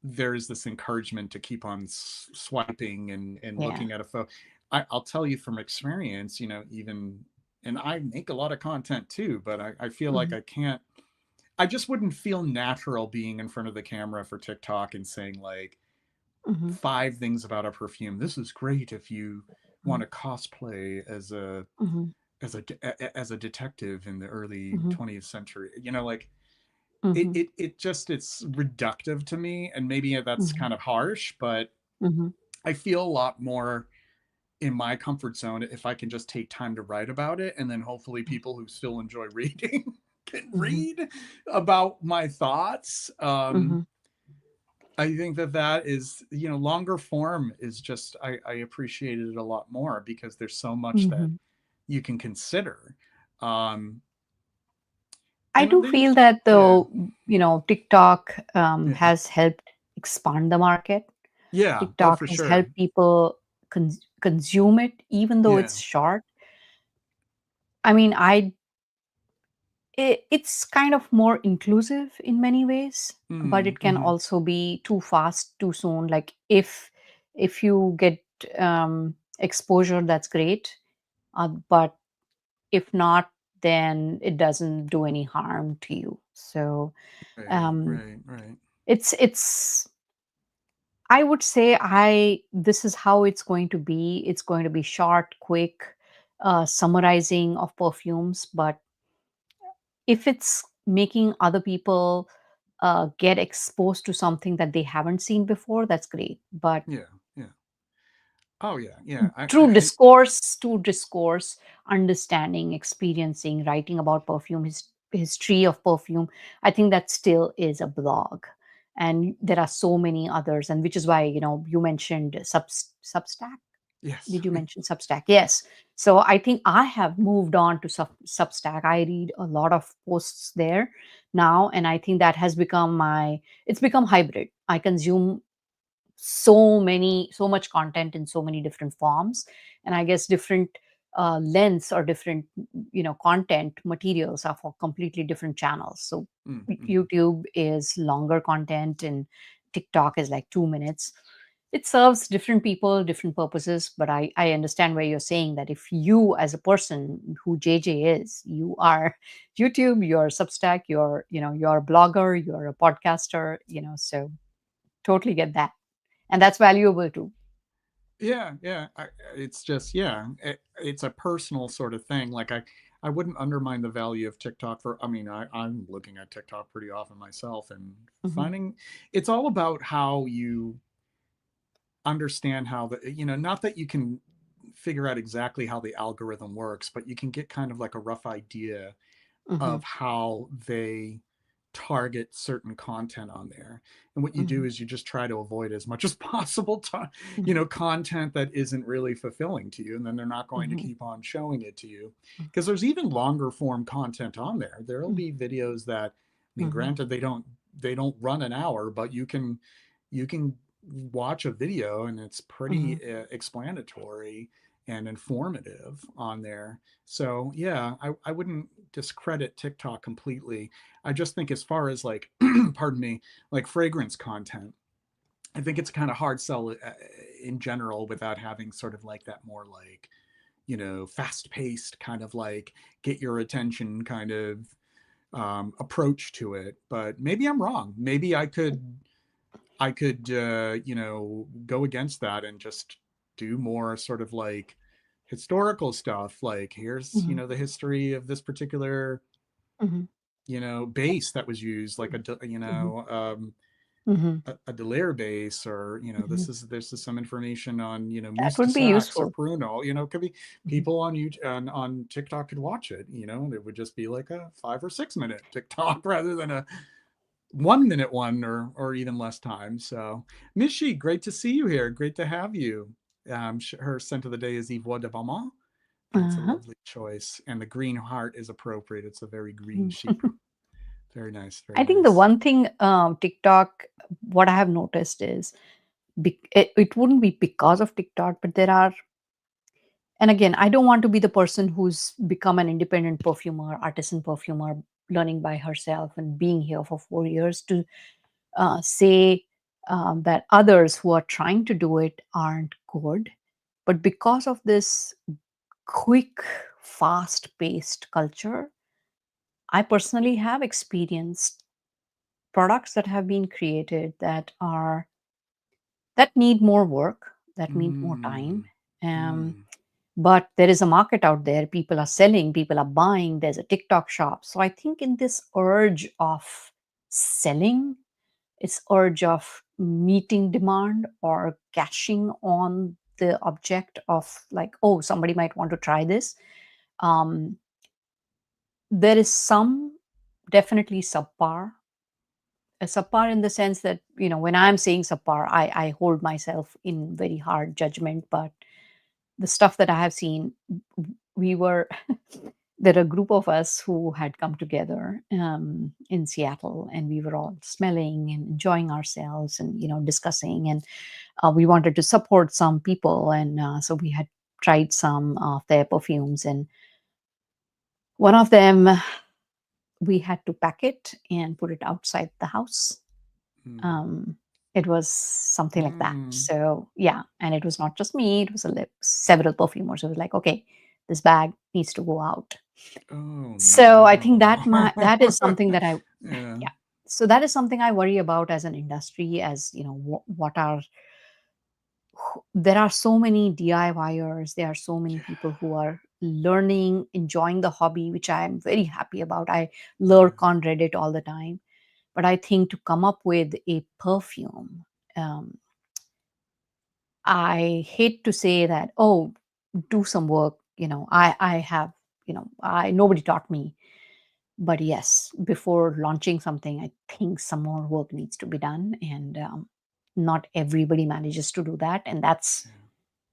there's this encouragement to keep on swiping and Yeah. looking at a photo. I'll tell you from experience, even, and I make a lot of content too, but I feel like Mhm, I can't, I just wouldn't feel natural being in front of the camera for TikTok and saying like mhm, 5 things about a perfume. This is great if you want mhm, to cosplay mhm, as a detective in the early mhm, 20th century. Like mhm, it's reductive to me, and maybe that's mhm, kind of harsh, but mhm, I feel a lot more in my comfort zone if I can just take time to write about it, and then hopefully people who still enjoy reading can mhm, read about my thoughts. mhm, I think that is, longer form is just, I appreciated it a lot more because there's so much that mhm. you can consider. Um, I and do then, feel that yeah, though, TikTok yeah, has helped expand the market. yeah, oh, TikTok for has sure. helped people consume it, even though Yeah. it's short. I mean, it's kind of more inclusive in many ways, but Mm, it can mm-hmm. also be too fast, too soon. Like if you get exposure, that's great. But if not, then it doesn't do any harm to you. So Right, um, right, right. it's I would say I this is how it's going to be. It's going to be short, quick, summarizing of perfumes. But if it's making other people get exposed to something that they haven't seen before, that's great. But Yeah, yeah. Oh, yeah, yeah. through discourse, understanding, experiencing, writing about perfume, history of perfume, I think that still is a blog. And there are so many others, and which is why you mentioned Substack. Yes. Did you mention Substack? Yes. So I think I have moved on to Substack. I read a lot of posts there now, and I think that has become it's become hybrid. I consume so much content in so many different forms, and I guess different lengths or different content materials are for completely different channels. So Mm-hmm. YouTube is longer content, and TikTok is like 2 minutes. It serves different people different purposes, but I understand where you're saying that if you as a person who JJ is, you are YouTube, you're Substack, you're a blogger, you're a podcaster, so totally get that, and that's valuable too. Yeah, yeah. It's just, yeah, it's a personal sort of thing. Like I wouldn't undermine the value of TikTok for. I mean, I'm looking at TikTok pretty often myself, and Mhm, finding it's all about how you understand how not that you can figure out exactly how the algorithm works, but you can get kind of like a rough idea mhm, of how they target certain content on there. And what you do mhm, is you just try to avoid as much as possible mhm, content that isn't really fulfilling to you, and then they're not going to mhm, keep on showing it to you. Because there's even longer form content on there. There'll mhm, be videos that, I mean, mhm, granted they don't run an hour, but you can watch a video and it's pretty mhm, explanatory and informative on there. So yeah, I wouldn't discredit TikTok completely. I just think as far as like, pardon me, like fragrance content, I think it's kind of hard sell in general without having sort of like that more like, fast paced kind of like get your attention kind of approach to it. But maybe I'm wrong. Maybe I could go against that and just do more sort of like historical stuff, like here's, Mhm. the history of this particular, Mhm. base that was used, like Mhm. Mhm. a Delaire base, or Mhm. this is some information on That Mousse de would be Saxe or useful. Pruno. It could be Mhm. people on YouTube and on TikTok could watch it. And it would just be like a 5 or 6 minute TikTok rather than a 1 minute one, or even less time. So, Mishi, great to see you here. Great to have you. Her scent of the day is Ivoire de Maman, and it's a Uh-huh. lovely choice. And the green heart is appropriate. It's a very green Mm. chic. Very nice. Very I think the nice. one thing TikTok, what I have noticed is it wouldn't be because of TikTok, but there are, and again, I don't want to be the person who's become an independent perfumer, artisan perfumer, learning by herself and being here for 4 years to say that others who are trying to do it aren't good. But because of this quick, fast paced culture, I personally have experienced products that have been created that need more work, that need more time. Mm, Um, mm, but there is a market out there. People are selling, people are buying. There's a TikTok shop. So I think in this urge of selling, it's urge of meeting demand or cashing on the object of like, oh, somebody might want to try this. Um, there is some definitely subpar. A subpar in the sense that, when I'm saying subpar, I hold myself in very hard judgment. But the stuff that I have seen, we were there are a group of us who had come together in Seattle, and we were all smelling and enjoying ourselves, and discussing, and we wanted to support some people, and so we had tried some of their perfumes, and one of them we had to pack it and put it outside the house. mm, um, it was something like that. mm. So yeah, and it was not just me; it was several perfumers. It was like, okay, this bag needs to go out. Oh So I think that no. that is something that I Yeah, yeah. So that is something I worry about as an industry. As what are there are so many DIYers. There are so many people who are learning, enjoying the hobby, which I am very happy about. I yeah, lurk on Reddit all the time. But I think to come up with a perfume, um, I hate to say that, oh, do some work. I have, I nobody taught me. But yes, before launching something, I think some more work needs to be done, and not everybody manages to do that, and yeah.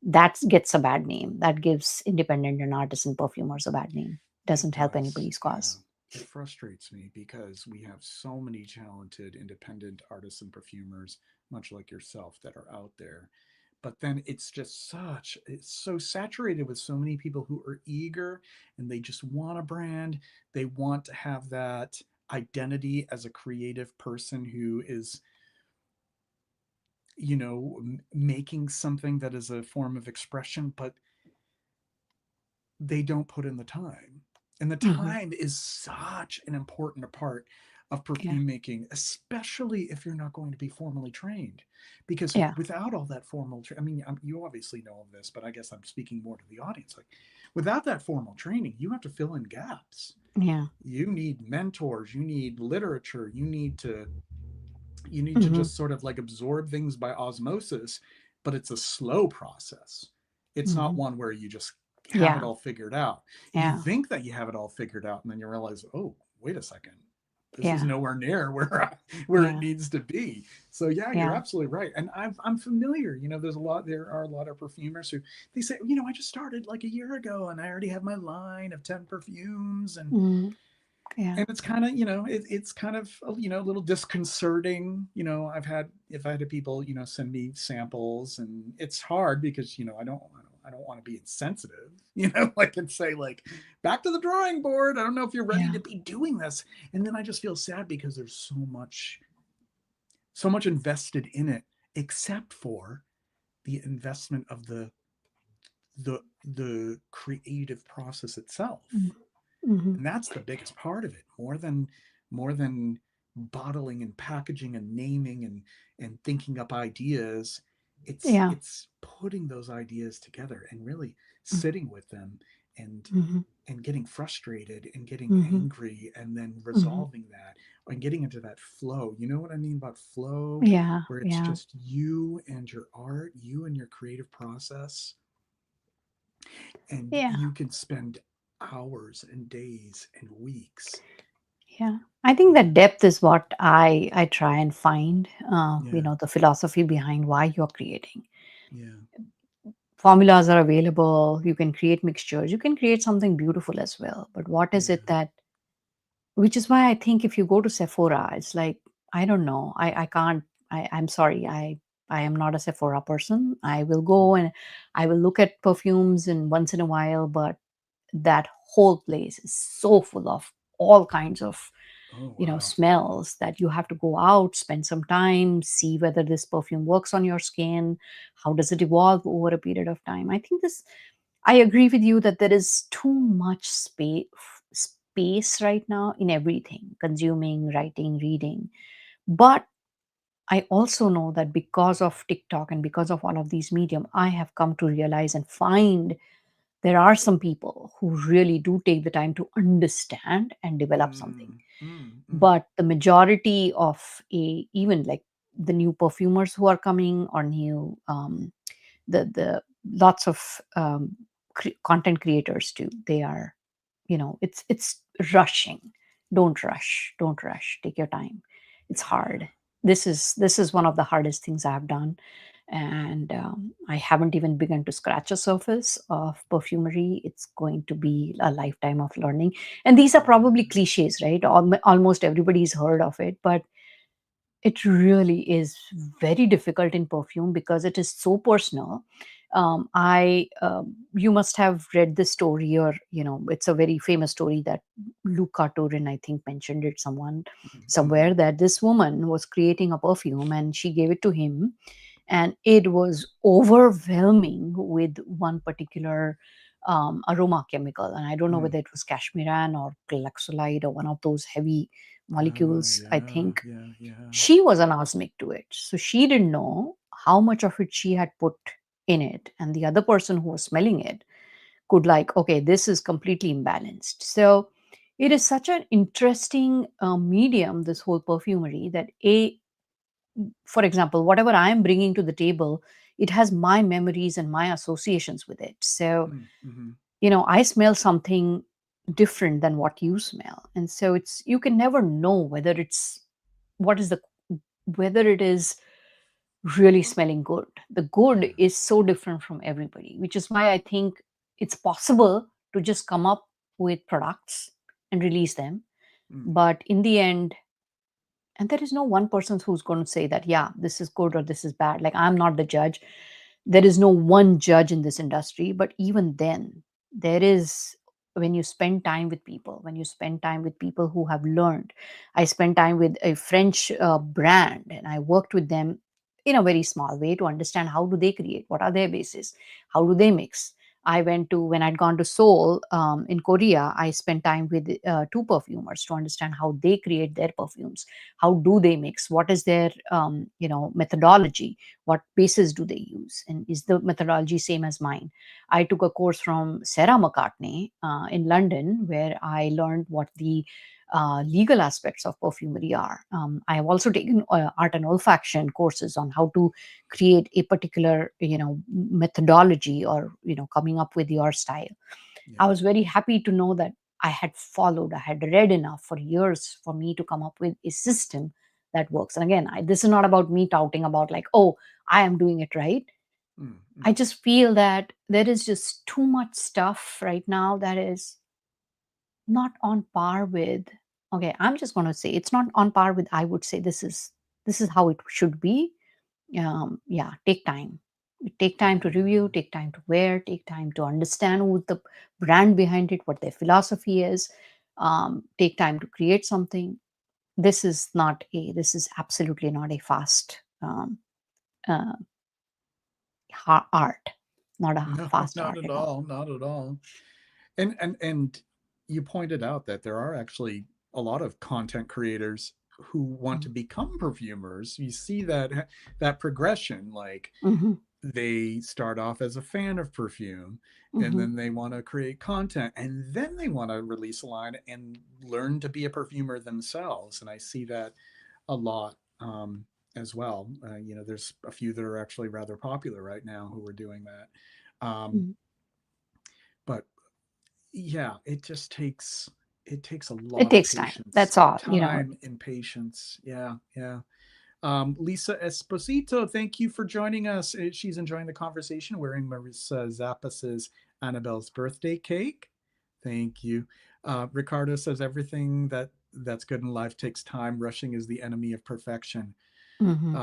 that gets a bad name. That gives independent and artisan perfumers a bad name. It Doesn't help does. anybody's Yeah. cause. It frustrates me because we have so many talented independent artists and perfumers, much like yourself, that are out there. But then it's so saturated with so many people who are eager and they just want a brand. They want to have that identity as a creative person who is, making something that is a form of expression, but they don't put in the time. And the Hmm. time is such an important part of Yeah, perfume making, especially if you're not going to be formally trained. Because yeah, without all that formal I mean, you obviously know of this, but I guess I'm speaking more to the audience. Like, without that formal training, you have to fill in gaps. yeah. You need mentors, you need literature, you need to Hmm. just sort of like absorb things by osmosis, but it's a slow process. It's not Hmm. one where you just have it Yeah, all figured out. You yeah, think that you have it all figured out, and then you realize, oh, wait a second, this is yeah, nowhere near where it yeah, needs to be. So yeah, you're yeah. absolutely right, and I'm familiar. There are a lot of perfumers who they say, I just started like a year ago, and I already have my line of 10 perfumes, and Mhm. Yeah. it's kind of it's kind of a little disconcerting. I've had people send me samples, and it's hard because I don't want to be insensitive, like, and say, like, back to the drawing board. I don't know if you're ready Yeah. to be doing this. And then I just feel sad because there's so much invested in it, except for the investment of the creative process Mhm. itself. Mhm. And that's the biggest part of it, more than bottling and packaging and naming and thinking up ideas. Yeah. it's putting those ideas together and really sitting with them and Mm-hmm. getting frustrated and getting Mm-hmm. angry and then Mm-hmm. resolving that and getting into that flow. You know what I mean about flow, Yeah. where it's Yeah. just you and your art, you and your creative process, and Yeah. you can spend hours and days and weeks. Yeah. I think Yeah, that depth is what I try and find. yeah, The philosophy behind why you're creating. yeah, Formulas are available. You can create mixtures. You can create something beautiful as well. But what is yeah. it that, which is why I think if you go to Sephora, it's like, I don't know. I can't, I'm sorry. I am not a Sephora person. I will Mm. go and I will look at perfumes and once in a while, but that whole place is so full of all kinds of Oh wow. smells that you have to go out, spend some time, see whether this perfume works on your skin, how does it evolve over a period of time. I agree with you that there is too much space right now in everything, consuming, writing, reading. But I also know that because of TikTok and because of all of these medium, I have come to realize and find there are some people who really do take the time to understand and develop something. Mm, mm, mm, But the majority of even like the new perfumers who are coming, or new the lots of content creators too, they are, it's rushing. Don't rush, take your time. It's yeah. hard. This is one of the hardest things I have done. And I haven't even begun to scratch a surface of perfumery. It's going to be a lifetime of learning. And these are probably Yeah. cliches, right? Almost everybody's heard of it, but it really is very difficult in perfume because it is so personal. I You must have read this story, or it's a very famous story that Luca Turin, I think, mentioned it Mm-hmm. somewhere, that this woman was creating a perfume and she gave it to him, and it was overwhelming with one particular aroma chemical, and I don't know Mm. whether it was cashmeran or glycolide or one of those heavy Oh molecules, I yeah, think. yeah, yeah. She was anosmic to it, so she didn't know how much of it she had put in it, and the other person who was smelling it could, like, okay, this is completely imbalanced. So it is such an interesting medium, this whole perfumery, that for example, whatever I am bringing to the table, it has my memories and my associations with it. So Mm, mm-hmm. I smell something different than what you smell, and so it's, you can never know whether it's, what is the, whether it is really smelling good. The good Yeah. is so different from everybody, which is why I think it's possible to just come up with products and release them. Mm, But in the end, and there is no one person who's going to say that, yeah, this is good or this is bad. Like, I'm not the judge. There is no one judge in this industry. But even then, there is, when you spend time with people, when you spend time with people who have learned. I spent time with a French brand, and I worked with them in a very small way to understand how do they create, what are their bases, how do they mix. I went to, when I'd gone to Seoul in Korea, I spent time with two perfumers to understand how they create their perfumes. How do they mix? What is their methodology? What bases do they use? And is the methodology same as mine? I took a course from Sarah McCartney in London, where I learned what the legal aspects of perfumery are. I have also taken art and olfaction courses on how to create a particular methodology, or coming up with your style. I yeah. was very happy to know that I had read enough for years for me to come up with a system that works. And again, this is not about me touting about, like, oh, I am doing it right. Mm, I mm. just feel that there is just too much stuff right now that is not on par with, okay, I'm just going to say it's not on par with, I would say this is how it should be. Yeah, take time. Take time to review, Yeah. take time to wear, take time to understand who the brand behind it, what their philosophy is. Take time to create something. This is absolutely not a fast uh, art, not a No, fast not art at at all. all. Not at all. And you pointed out that there are actually a lot of content creators who want to become perfumers, you see that progression. Like Mm-hmm. they start off as a fan of perfume, and Mm-hmm. then they want to create content, and then they want to release a line and learn to be a perfumer themselves. And I see that a lot, as well. There's a few that are actually rather popular right now who are doing that. Mm-hmm. But yeah, it takes a It lot of takes time. patience, That's all. time and patience. Yeah, yeah. Lisa Esposito, thank you for joining us. She's enjoying the conversation, wearing Marissa Zappas's Annabelle's birthday cake. Thank you. Ricardo says everything that's good in life takes time. Rushing is the enemy of perfection. Mm-hmm.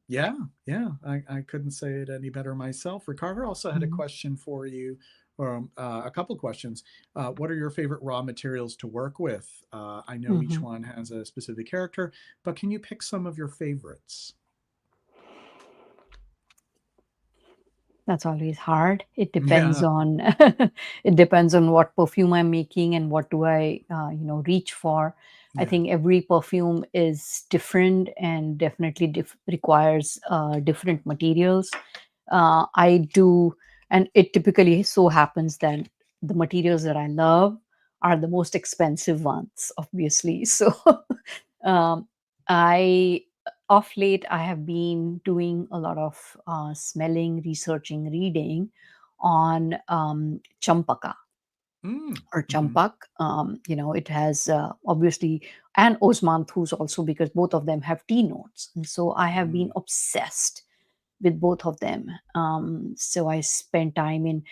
Yeah, yeah, I couldn't say it any better myself. Ricardo also had a Mm-hmm. question for you, or a couple questions. What are your favorite raw materials to work with? I know each Mm-hmm. one has a specific character, but can you pick some of your favorites? That's always hard. It depends Yeah, on it depends on what perfume I'm making and what do I reach for. I yeah. think every perfume is different and definitely requires different materials. I do, and it typically so happens that the materials that I love are the most expensive ones, obviously. So um, I of late I have been doing a lot of smelling, researching, reading on champaka Mm, or mm-hmm, champak. It has obviously, and osmanthus also, because both of them have tea notes, and so I have been mm, obsessed with both of them. So I spent time in.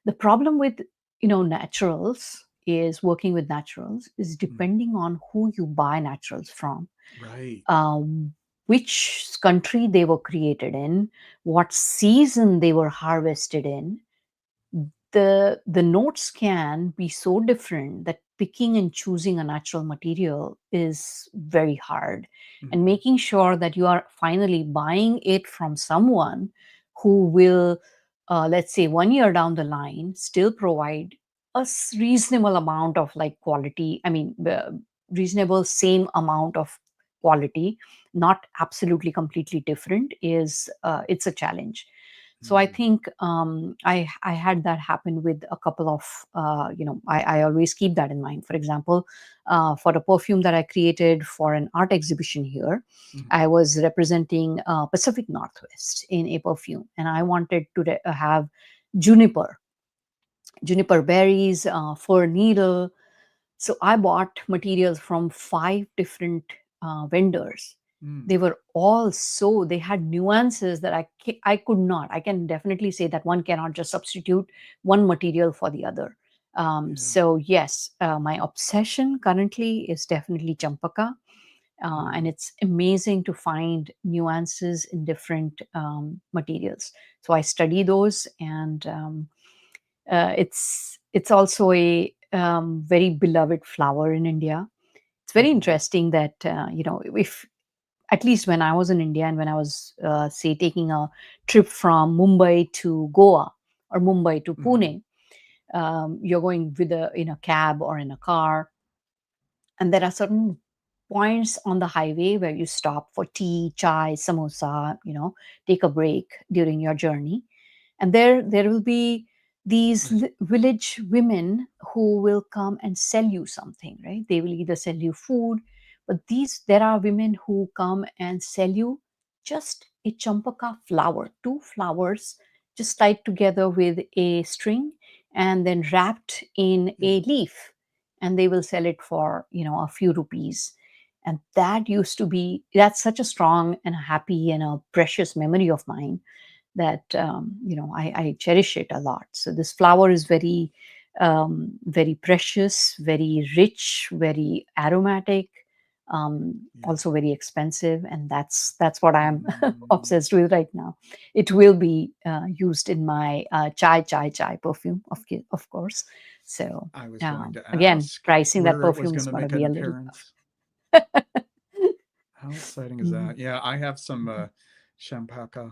The problem with naturals is working with naturals is mm. depending on who you buy naturals from, Right. um, which country they were created in, what season they were harvested in. The notes can be so different that picking and choosing a natural material is very hard, and Mm-hmm, making sure that you are finally buying it from someone who will, let's say 1 year down the line, still provide a reasonable amount of like quality. I mean, reasonable same amount of quality, not absolutely completely different, is it's a challenge. So I mm, think I had that happen with a couple of I always keep that in mind. For example, for a perfume that I created for an art exhibition here, mm, I was representing Pacific Northwest in a perfume, and I wanted to have juniper juniper berries, fir needle. So I bought materials from 5 different vendors. mm. They were all so, they had nuances that I could not. I can definitely say that one cannot just substitute one material for the other. Yeah. So yes, my obsession currently is definitely champaka, and Mm, it's amazing to find nuances in different materials. So I study those, and it's also a very beloved flower in India. It's very mm-hmm, interesting that if at least when I was in India and when I was say taking a trip from Mumbai to Goa or Mumbai to mm-hmm, Pune, you're going with a in a cab or in a car, and there are certain points on the highway where you stop for tea, chai, samosa, take a break during your journey. And there will be these right. village women who will come and sell you something, right? They will either sell you food, but these there are women who come and sell you just a champaka flower, two flowers just tied together with a string and then wrapped in Yeah. a leaf, and they will sell it for a few rupees. And that used to be, that's such a strong and a happy and a precious memory of mine that I cherish it a lot. So this flower is very very precious, very rich, very aromatic, Yeah. also very expensive, and that's what I'm Mm. obsessed with right now. It will be used in my chai perfume, of course. So I was going to again, ask pricing that where it was perfume is going to going to make be an a little appearance. tough. How exciting is Mhm, that? Yeah, I have some mhm. Champaka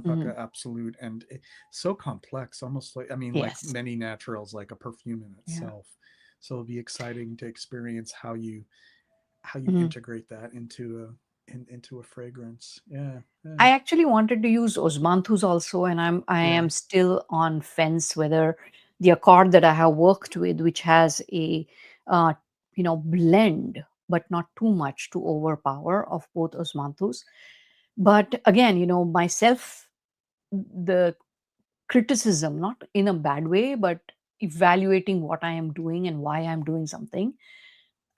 Mhm. Absolute, and so complex, almost like, I mean, like Yes. many naturals, like a perfume in Yeah. itself. So it'll be exciting to experience how you how you Mhm. integrate that into a fragrance. Yeah, yeah, I actually wanted to use osmanthus also, and I yeah. am still on fence whether the accord that I have worked with, which has a uh, blend, but not too much to overpower of both osmanthus. But again, myself, the criticism, not in a bad way, but evaluating what I am doing and why I'm doing something.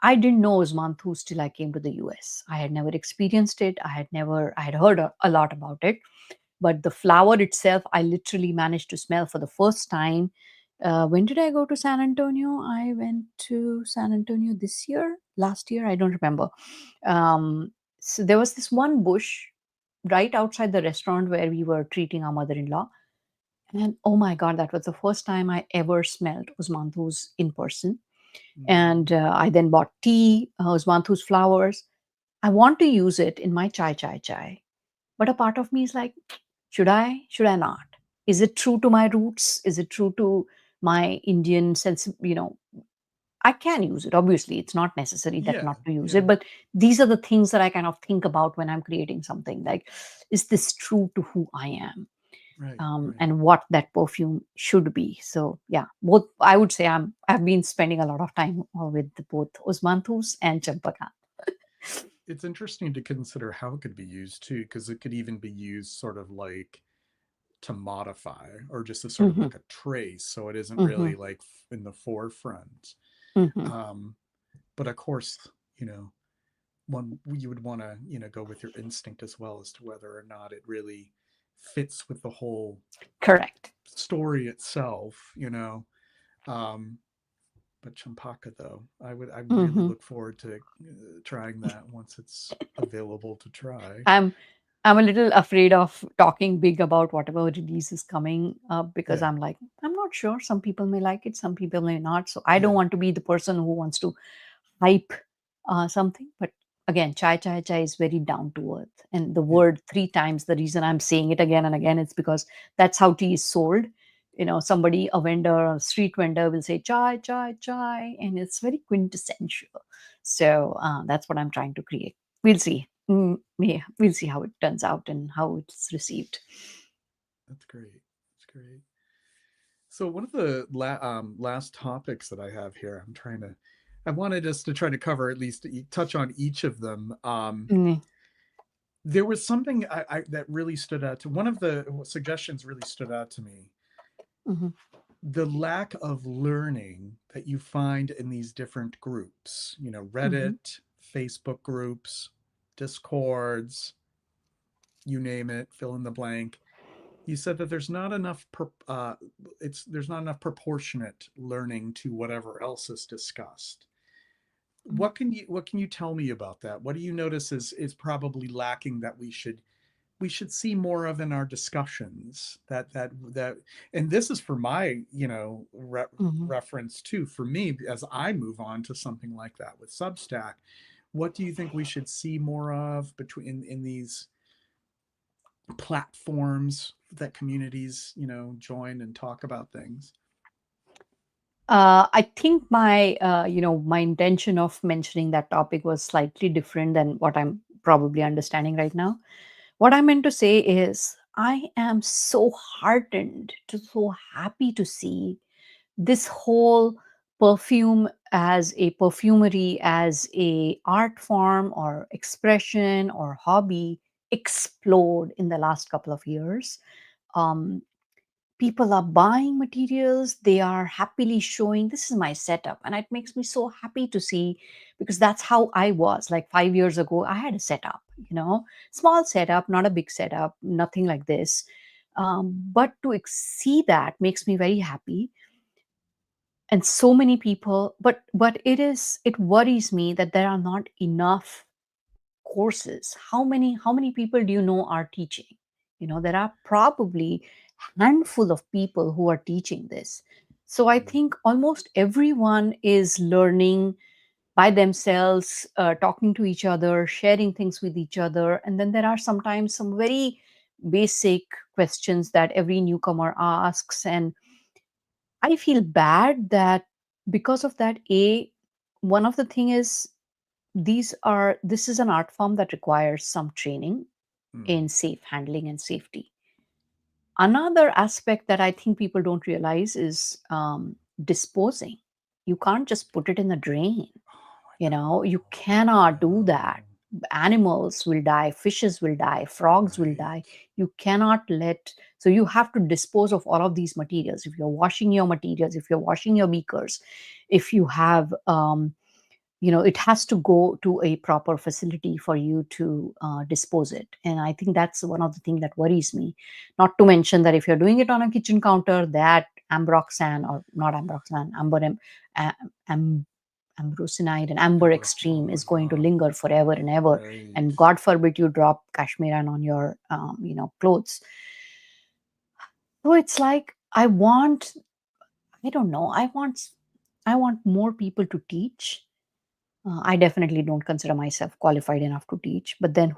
I didn't know osmanthus till I came to the US. I had never experienced it. I had heard a lot about it, but the flower itself, I literally managed to smell for the first time. When did I go to San Antonio? I went to San Antonio this year, last year, I don't remember. So there was this one bush right outside the restaurant where we were treating our mother-in-law, and oh my god, that was the first time I ever smelled osmanthus in person. And Mm, I then bought tea, osmanthus flowers. I want to use it in my chai, but a part of me is like, should I? Should I not? Is it true to my roots? Is it true to my Indian sense? I can use it. Obviously, it's not necessary that yeah, not to use yeah. it. But these are the things that I kind of think about when I'm creating something. Like, is this true to who I am? Right, right. And what that perfume should be. So yeah, both I would say I've been spending a lot of time with both osmanthus and champakan. It's interesting to consider how it could be used too, because it could even be used sort of like to modify or just as sort of Hmm. like a trace, so it isn't Hmm. really like in the forefront. Hmm. Um, but of course, you know, one you would want to go with your instinct as well as to whether or not it really fits with the whole Correct. story itself. Um, but champaka though, I really Hmm. look forward to trying that once it's available to try. I'm I'm a little afraid of talking big about whatever release is coming up because Yeah, I'm like, I'm not sure. Some people may like it, some people may not. So I don't yeah, want to be the person who wants to hype something. But again, chai is very down to earth. And the yeah. word three times, the reason I'm saying it again and again, it's because that's how tea is sold. Somebody, a vendor, a street vendor will say chai, and it's very quintessential. So that's what I'm trying to create. We'll see. Yeah, we'll see how it turns out and how it's received. That's great. That's great. So one of the last topics that I have here, I wanted us to try to cover at least touch on each of them. Mm, There was something that really stood out to one of the suggestions really stood out to me. mhm, The lack of learning that you find in these different groups, mhm, Reddit, Facebook groups, Discords, you name it, fill in the blank. You said that there's not enough proportionate learning to whatever else is discussed. mhm. What can you tell me about that? What do you notice is probably lacking that we should see more of in our discussions? That and this is for my Mhm. reference too, for me, as I move on to something like that with Substack. What do you think we should see more of between in these platforms that communities join and talk about things? I think my intention of mentioning that topic was slightly different than what I'm probably understanding right now. What I meant to say is, I am so heartened, so happy to see this whole perfume as a perfumery, as a art form or expression or hobby explode in the last couple of years. Um, People are buying materials, they are happily showing this is my setup, and it makes me so happy to see, because that's how I was like 5 years ago. I had a setup, small setup, not a big setup, nothing like this. But to see that makes me very happy. And so many people, but it worries me that there are not enough courses. How many people do you know are teaching? There are probably handful of people who are teaching this. So I Mm. think almost everyone is learning by themselves, talking to each other, sharing things with each other. And then there are sometimes some very basic questions that every newcomer asks, and I feel bad that because of that, one of the thing is, this is an art form that requires some training Mm. in safe handling and safety. Another aspect that I think people don't realize is disposing. You can't just put it in the drain. Oh, I You know, you know. I cannot do that. know. Animals will die, fishes will die, frogs will die. Right. You cannot let, so you have to dispose of all of these materials. If you're washing your materials, if you're washing your beakers, if you have, it has to go to a proper facility for you to dispose it. And I think that's one of the things that worries me. Not to mention that if you're doing it on a kitchen counter, that ambroxan, or not ambroxan, am, ambrosinide and amber Amber. extreme Oh, is going to yeah. linger forever and ever. Right. And God forbid you drop cashmeran on your clothes. So it's like I don't know, I want more people to teach. I definitely don't consider myself qualified enough to teach, but then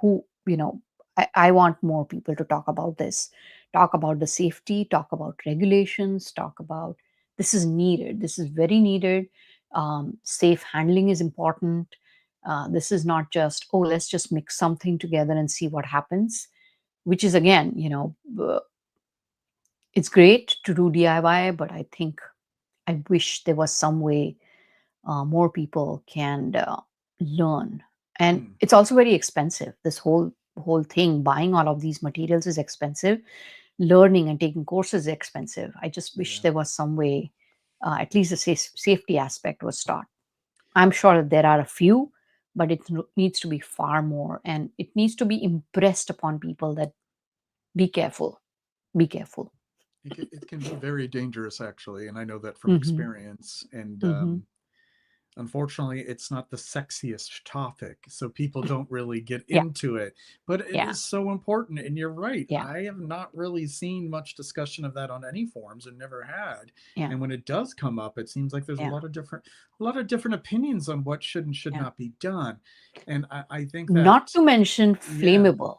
I want more people to talk about this, talk about the safety, talk about regulations, talk about this is needed. This is very needed. Safe handling is important. This is not just, oh, let's just mix something together and see what happens, which is again, it's great to do DIY, but I think I wish there was some way more people can learn. And Mm. it's also very expensive. This whole thing, buying all of these materials is expensive. Learning and taking courses is expensive. I just wish Yeah. there was some way, at least the safety aspect was taught. I'm sure that there are a few, but it needs to be far more, and it needs to be impressed upon people that be careful, be careful. It can be very dangerous, actually, and I know that from Hmm. experience. And Hmm. unfortunately, it's not the sexiest topic, so people don't really get Yeah, into it. But it yeah, is so important, and you're right. yeah, I have not really seen much discussion of that on any forums, and never had. yeah, And when it does come up, it seems like there's yeah, a lot of different opinions on what should and should yeah. not be done. And I think that, Not to mention yeah, flammable.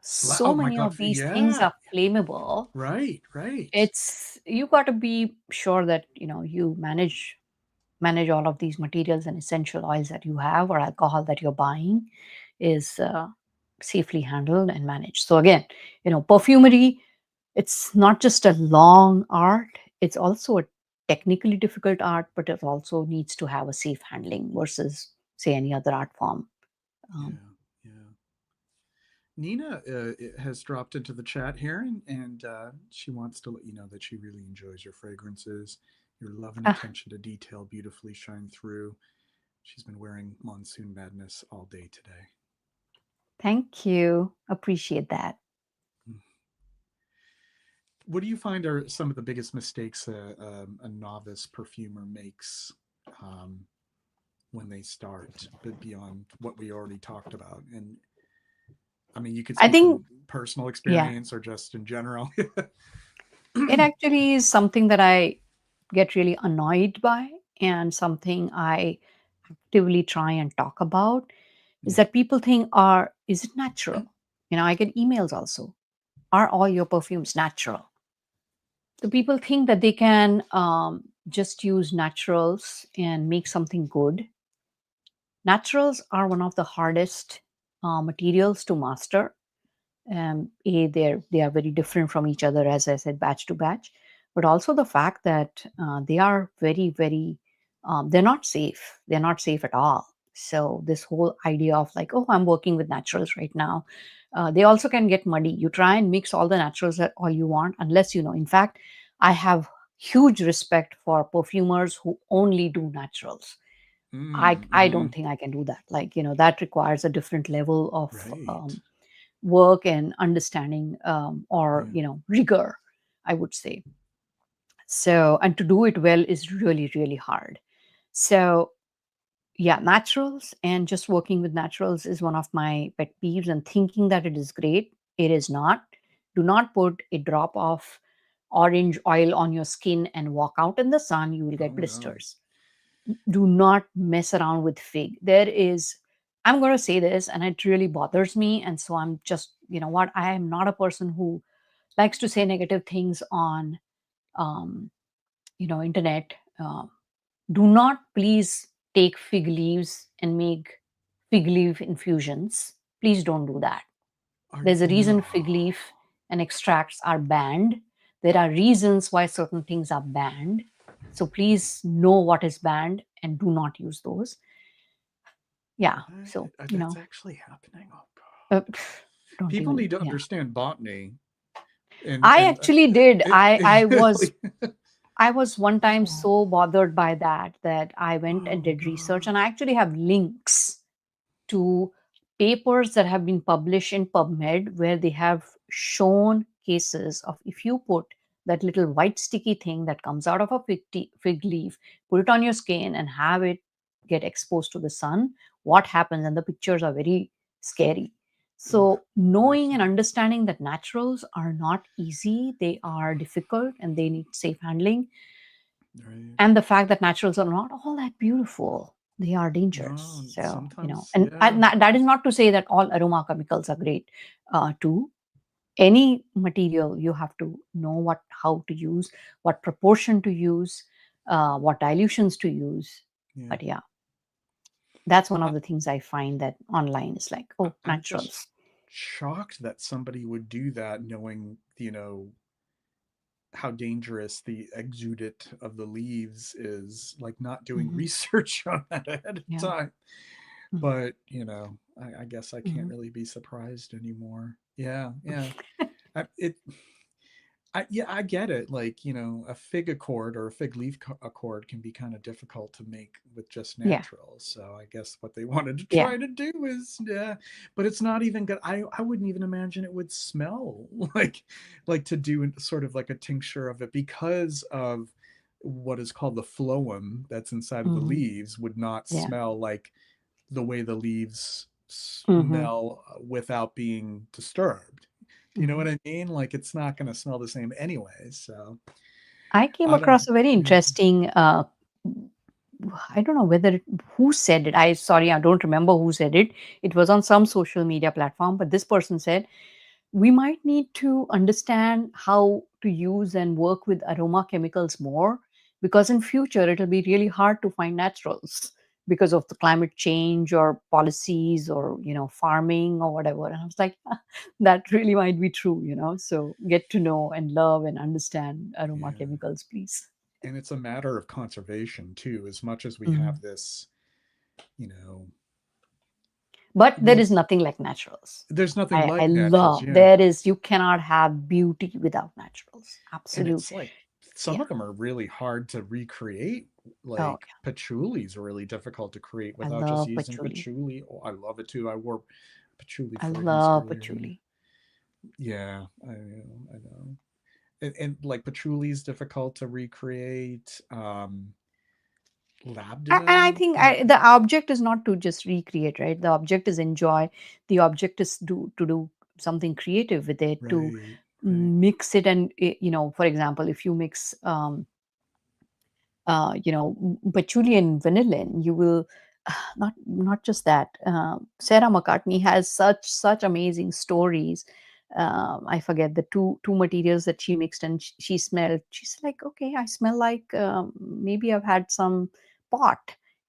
So oh my many God, of these things yeah, are flammable. right, right, It's you got to be sure that you manage all of these materials and essential oils that you have or alcohol that you're buying is safely handled and managed. So again, perfumery, it's not just a long art, it's also a technically difficult art, but it also needs to have a safe handling versus say any other art form. um, yeah, yeah. Nina has dropped into the chat here, and she wants to let you know that she really enjoys your fragrances. Your love and attention to detail beautifully shine through. She's been wearing Monsoon Madness all day today. Thank you. Appreciate that. What do you find are some of the biggest mistakes a novice perfumer makes um, when they start, but beyond what we already talked about? And I mean, you could I speak think, from personal yeah, experience or just in general. it actually is something that I get really annoyed by, and something I actively try and talk about is Yeah. that people think, is it natural? I get emails also. Are all your perfumes natural? So people think that they can just use naturals and make something good. Naturals are one of the hardest materials to master. They are very different from each other, as I said, batch to batch, but also the fact that they are very they're not safe at all. So this whole idea of like, oh, I'm working with naturals right now, they also can get muddy. You try and mix all the naturals that all you want, unless in fact, I have huge respect for perfumers who only do naturals. I Mm-hmm. don't think I can do that. Like, that requires a different level of Right. work and understanding, or Yeah. rigor, I would say. So, and to do it well is really really hard. So yeah, naturals and just working with naturals is one of my pet peeves, and thinking that it is great, it is not. Do not put a drop of orange oil on your skin and walk out in the sun, you will get Oh no. blisters. Do not mess around with fig. There is, I'm going to say this, and it really bothers me. And so I'm just, what, I am not a person who likes to say negative things on, um, internet. Do not please take fig leaves and make fig leaf infusions, please don't do that. Are There's a reason no. fig leaf and extracts are banned. There are reasons why certain things are banned. So please know what is banned and do not use those. Yeah. What? So, That's actually happening. Oh God. pff, don't People even, need to yeah. understand botany and I actually did. I was like, I was one time oh, so bothered by that I went and oh did research, God. and I actually have links to papers that have been published in PubMed where they have shown cases of if you put that little white sticky thing that comes out of a fig leaf, put it on your skin and have it get exposed to the sun, what happens? And the pictures are very scary. Ugh, So, knowing and gruesome. understanding that naturals are not easy, they are difficult and they need safe handling, Right. and the fact that naturals are not all that beautiful, they are No, dangerous. So sometimes, and yeah. that is not to say that all aroma chemicals are great too. Any material you have to know what how to use, what proportion to use, what dilutions to use. Yeah. But yeah, that's one I, of the things I find that online is like, oh, I'm just naturals. shocked that somebody would do that knowing, how dangerous the exudate of the leaves is, like not doing Hmm. research on that ahead of Yeah. time. But, I guess I can't Mm-hmm. really be surprised anymore. Yeah, yeah. It yeah, I get it. Like, a fig accord or a fig leaf accord can be kind of difficult to make with just Yeah. naturals. So I guess what they wanted to Yeah. try to do is, yeah, but it's not even good. I wouldn't even imagine it would smell like to do sort of like a tincture of it because of what is called the phloem that's inside of the Hmm. leaves would not Yeah. smell like the way the leaves Hmm. smell without being disturbed. Do you know Hmm. what I mean? Like it's not going to smell the same anyways. So I came I don't. across a very Yeah. interesting. I don't know whether who said it. I sorry, I don't remember who said it. It was on some social media platform, but this person said we might need to understand how to use and work with aroma chemicals more, because in future it'll be really hard to find naturals because of the climate change or policies or farming or whatever. And I was like, that really might be true. So get to know and love and understand aroma Yeah. chemicals, please. And it's a matter of conservation too, as much as we Mhm. have this, you know, But there we is nothing like naturals. there's nothing I like naturals. love, Yeah. there is, you cannot have beauty without naturals. And Absolute. it's like some Yeah. of them are really hard to recreate. Oh, Like patchoulis are really difficult to create I without just love using patchouli. patchouli. Oh, I love it too. I wore patchouli I fragrance love earlier. Yeah. patchouli. Yeah, I know, I know. And like patchouli is difficult to recreate. And I Labdanum, think the object is not to just recreate, right? The object is enjoy. The object is to do something creative with it, to right, right. mix it. And, for example, if you mix patchouli and vanillin, you will not just that. Sarah McCartney has such amazing stories. I forget the two materials that she mixed, and she smelled. She's like, okay, I smell like maybe I've had some pot.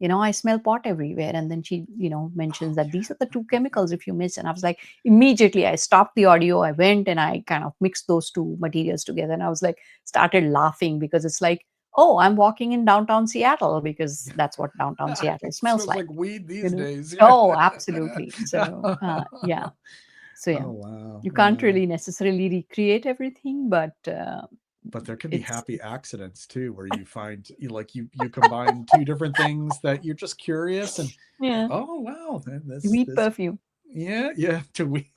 I smell pot everywhere. And then she, mentions Oh that these are the two chemicals if you mix. And I was like, immediately I stopped the audio. I went and I kind of mixed those two materials together. And I was like, started laughing because it's like, oh, I'm walking in downtown Seattle because that's what downtown yeah. Seattle It smells smells like, like weed you these know. days. Yeah. Oh, absolutely. So, yeah. So, yeah, Oh wow, you can't wow. really necessarily recreate everything, but But there can be happy it's accidents too, where you find you combine two different things that you're just curious and yeah, oh wow, weed this perfume. yeah, yeah. To we,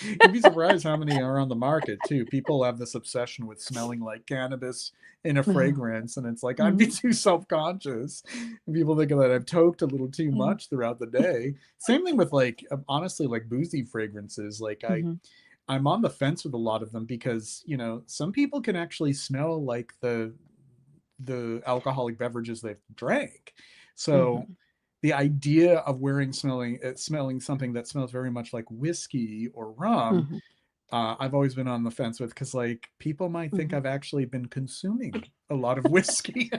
you'd be surprised how many are on the market too. People have this obsession with smelling like cannabis in a Uh, fragrance, and it's like I'd be mhm, too self-conscious. And people think that I've toked a little too yeah, much throughout the day. Same thing with like honestly like boozy fragrances. Like mhm, I'm on the fence with a lot of them because some people can actually smell like the alcoholic beverages they've drank. So mhm, the idea of smelling something that smells very much like whiskey or rum, mhm, I've always been on the fence with because like people might think mhm. I've actually been consuming a lot of whiskey.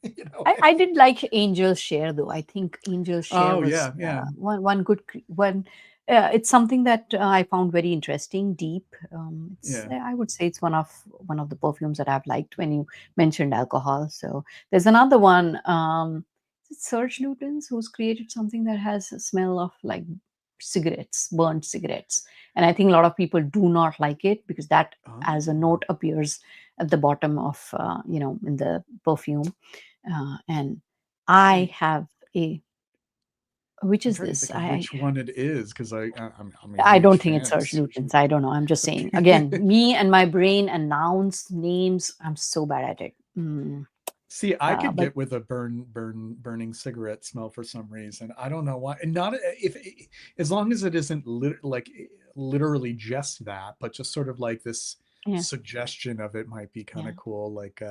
you know. I did like Angel's share though. I think Angel's share Oh was yeah, yeah, one good one. It's something that I found very interesting, deep. It's yeah. I would say it's one of the perfumes that I've liked when you mentioned alcohol. So there's another one. Is it Serge Lutens who's created something that has a smell of like cigarettes, burnt cigarettes, and I think a lot of people do not like it because that as a Oh, note appears at the bottom of in the perfume and I I have a which I'm is trying to this? think of which one it is because I'm a I don't huge think it's fan of Serge Serge Lutens. I don't know. I'm just saying. Again, Lutens. me and my brain and nouns, names, I'm so bad at it. See, I could But get with a burning cigarette smell for some reason. I don't know why. And not if as long as it isn't literally just that, but just sort of like this yeah. suggestion of it might be kind Yeah. of cool, like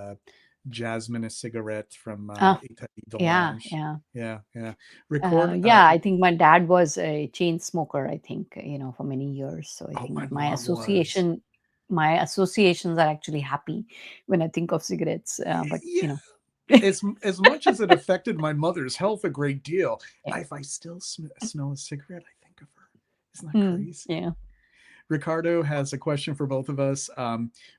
jasmine a cigarette from Ah, Italie de yeah. Lange. Yeah. Yeah, yeah. Record. Yeah, I think my dad was a chain smoker, I think, for many years. So I Oh, my think mom was. my associations are actually happy when I think of cigarettes. But, Yeah, as much as it affected my mother's health a great deal, yeah. if I still smell a cigarette, I think of her. Isn't that Mm, crazy? yeah. Ricardo has a question for both of us.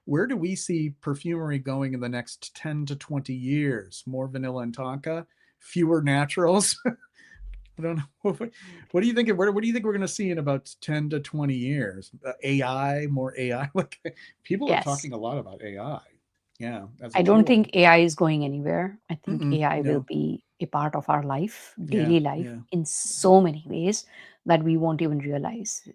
Where do we see perfumery going in the next 10 to 20 years? More vanilla and tonka, fewer naturals? I don't know. What do you think? What do you think we're going to see in about 10 to 20 years? AI, more AI. Like people are Yes. talking a lot about AI. Yeah, as a I don't tool. think AI is going anywhere. I think Mm-mm, AI will no. be a part of our life, Yeah, daily life, yeah, in so many ways that we won't even realize.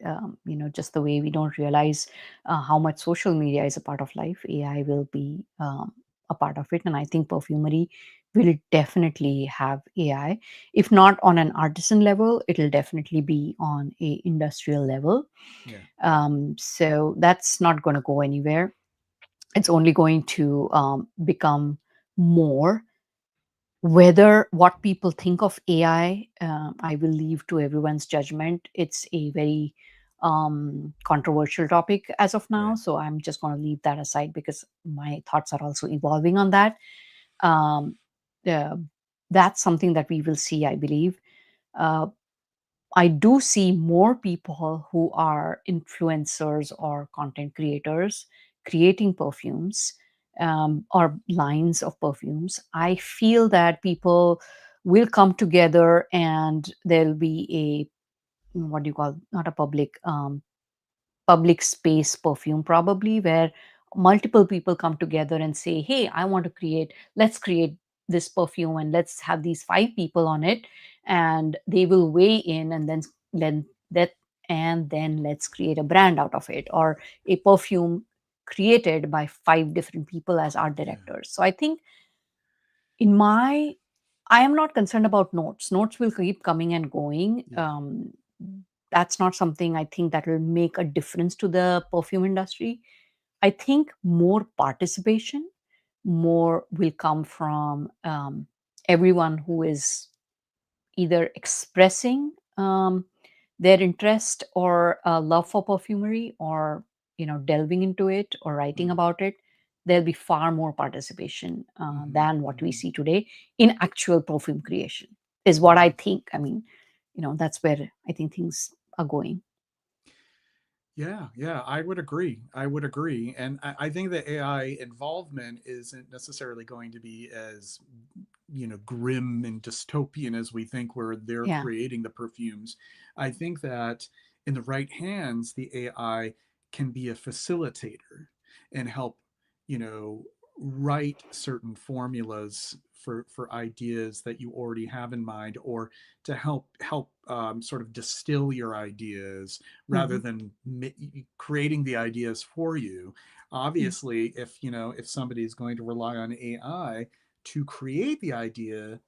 Just the way we don't realize how much social media is a part of life, AI will be a part of it. And I think perfumery will definitely have AI. If not on an artisan level, it'll definitely be on a industrial level. yeah, yeah, So that's not going to go anywhere. It's only going to become more. Whether what people think of AI, I will leave to everyone's judgment. It's a very controversial topic as of now. right. So I'm just going to leave that aside because my thoughts are also evolving on that. Um, uh, that's something that we will see, I believe. Uh, I do see more people who are influencers or content creators creating perfumes or lines of perfumes. I feel that people will come together and there'll be a what do you call not a public space perfume probably where multiple people come together and say, hey, I want to let's create this perfume and let's have these five people on it and they will weigh in and then that and then let's create a brand out of it or a perfume created by five different people as art Yeah, directors. So I think in my I am not concerned about notes. Notes will keep coming and going. yeah. That's not something I think that will make a difference to the perfume industry. I think more participation, more will come from everyone who is either expressing their interest or love for perfumery or delving into it or writing Mm, about it. There'll be far more participation mm-hmm, than what we mm-hmm. see today in actual perfume creation is what I Yeah. think. I mean, that's where I think things are going. Yeah, yeah, I would agree. I would agree. And I think that AI involvement isn't necessarily going to be as, grim and dystopian as we think where they're Yeah. creating the perfumes. I think that in the right hands, the AI can be a facilitator and help, you know, write certain formulas for ideas that you already have in mind, or to help sort of distill your ideas rather Hmm. than creating the ideas for you. Yeah. Obviously, if somebody is going to rely on AI to create the idea,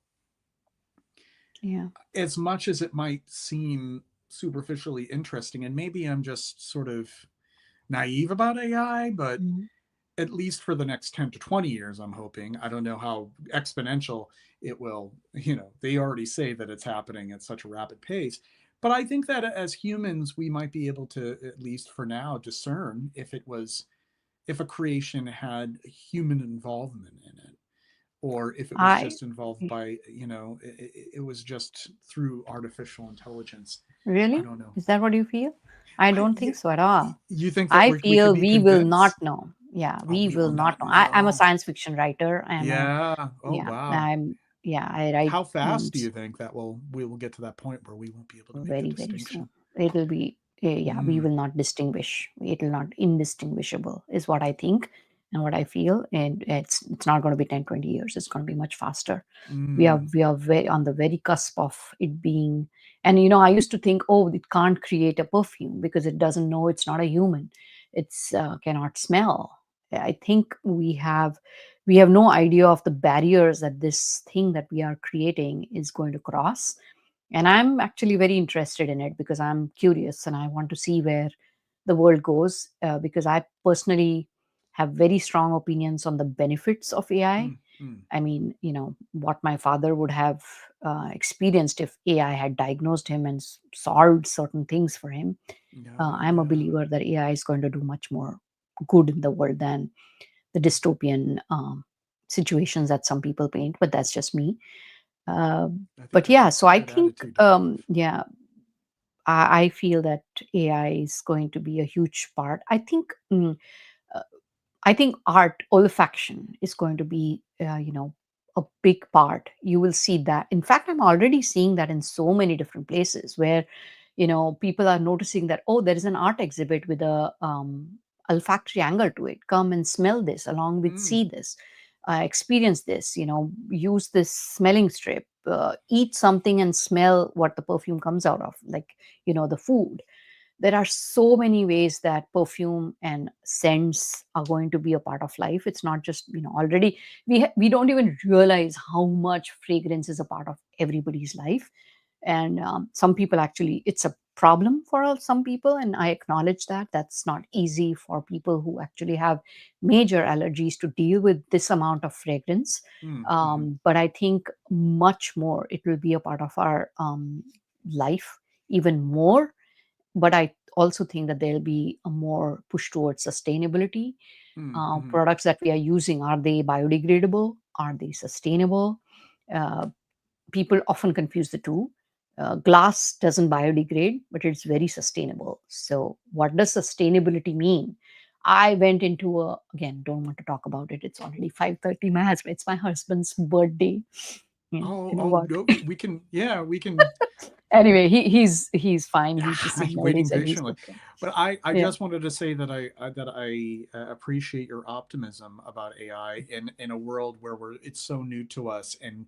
Yeah. as much as it might seem superficially interesting, and maybe I'm just sort of naive about AI, but Mhm. at least for the next 10 to 20 years, I'm hoping. I don't know how exponential it will, they already say that it's happening at such a rapid pace. But I think that as humans, we might be able to, at least for now, discern if a creation had human involvement in it, or if it was I just involved by, it was just through artificial intelligence. I really, don't know. is that what you feel? I I don't you, think so at all. you think that I we could feel be we will not convinced? know. Yeah, Oh, we we will will not not know. I'm a know. science fiction writer. Yeah. Oh, Yeah, wow. yeah, I write How fast do mm, you think that we will get to that point where we won't be able to make the very, very soon. distinction? It'll be, yeah, we Mm, will not distinguish. It'll not indistinguishable, is what I think and what I feel. And it's not going to be 10, 20 years. It's going to be much faster. mm, We are very on the very cusp of it being. And I used to think, oh, it can't create a perfume because it doesn't know it's not a human. It's cannot smell. I think we have no idea of the barriers that this thing that we are creating is going to cross, and I'm actually very interested in it because I'm curious and I want to see where the world goes, because I personally have very strong opinions on the benefits of AI. mm, mm. I mean, what my father would have experienced if AI had diagnosed him and solved certain things for him. Yeah, I'm a yeah. believer that AI is going to do much more good in the world than the dystopian situations that some people paint, but that's just me. Uh, I think but that's yeah, so a I good think, attitude to have. yeah, I feel that AI is going to be a huge part. Uh, I think art, olfaction is going to be, a big part. You will see that. In fact, I'm already seeing that in so many different places where, people are noticing that, oh, there is an art exhibit with a olfactory angle to it. Come and smell this along with Mm, see this, experience this, use this smelling strip, eat something and smell what the perfume comes out of, like, the food. There are so many ways that perfume and scents are going to be a part of life. It's not just, already we don't even realize how much fragrance is a part of everybody's life. And some people, actually, it's a problem for some people, and I acknowledge that that's not easy for people who actually have major allergies to deal with this amount of fragrance. mm, mm, But I think much more it will be a part of our life, even more. But I also think that there'll be a more push towards sustainability. mm, mm. Products that we are using, are they biodegradable, are they sustainable? uh, People often confuse the two. Glass doesn't biodegrade, but it's very sustainable. So what does sustainability mean? I went into a, again, don't want to talk about it, it's already 5:30. My husband, it's my husband's birthday. Oh, You know oh, what? no, we can, yeah, we can. Anyway, he's fine. He just I'm signaled. He waiting said he's patiently, okay. but I Yeah. just wanted to say that I appreciate your optimism about AI in a world where it's so new to us, and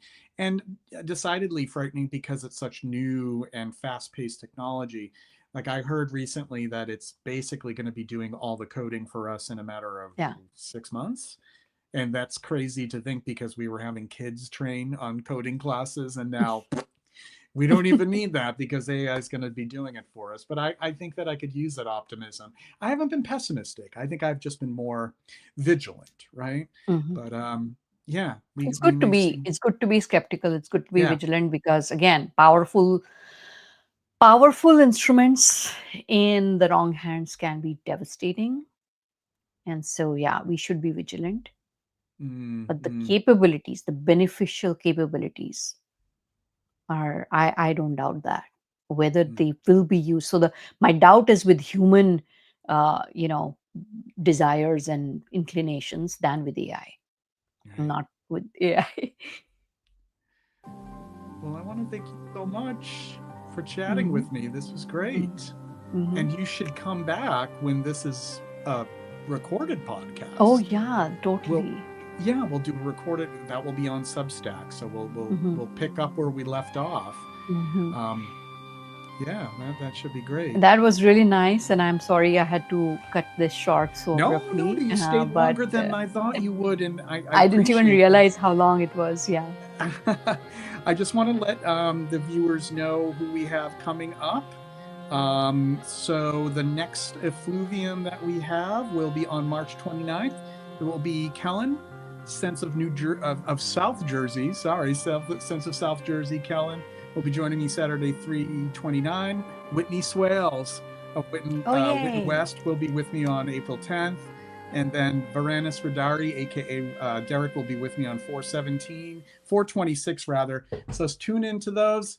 decidedly frightening because it's such new and fast paced technology. Like I heard recently that it's basically going to be doing all the coding for us in a matter of Yeah. 6 months. And that's crazy to think because we were having kids train on coding classes, and now we don't even need that because AI is going to be doing it for us. But I think that I could use that optimism. I haven't been pessimistic. I think I've just been more vigilant, right? Mhm. But yeah, It's we good to may be see. it's good to be skeptical. It's good to be Yeah, vigilant because, again, powerful instruments in the wrong hands can be devastating. And so, yeah, we should be vigilant. But the mm-hmm. capabilities, the beneficial capabilities, are, I don't doubt that. Whether they will be used. So the my doubt is with human, uh, you know, desires and inclinations than with AI, Right. not with AI. Well, I want to thank you so much for chatting Mhm, with me. This was mhm, great. mhm. And you should come back when this is a recorded Oh, podcast. yeah, We'll totally. yeah, we'll do a recorded that will be on Substack. So Mhm, we'll pick up where we left off. mhm. Um, yeah, that should be great. That was really nice, and I'm sorry I had to cut this short so No, no, abruptly, you stayed but longer than I thought you would, and I I didn't even appreciate that. realize how long it was. Yeah. I just want to let the viewers know who we have coming up. So the next effluvium that we have will be on March 29th. It will be Kellen, sense of of South Jersey. Sorry, sense of South Jersey. Kellen will be joining me Saturday 3/29. Whitney Swales of Oh, Witten yay. West will be with me on April 10th. And then Varanus Radari, aka Derek, will be with me on 417, 426 rather. So tune into those.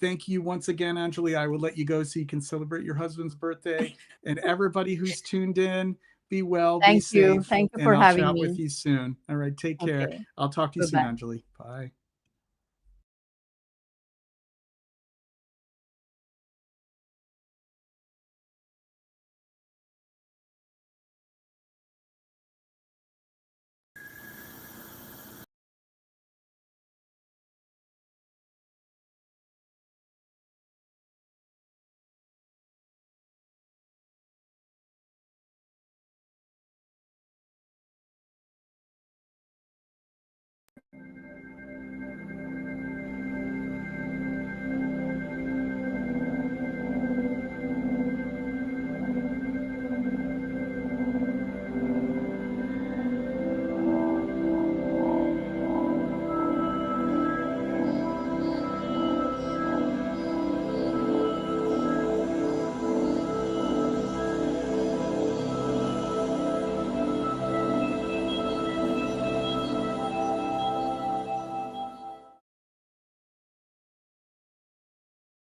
Thank you once again, Anjali. I will let you go so you can celebrate your husband's birthday. And everybody who's tuned in, be well, be Thank you. safe, Thank you and for I'll having chat with me. you soon. All right, take care. Okay. I'll talk to you soon, Bye-bye. Anjali. Bye.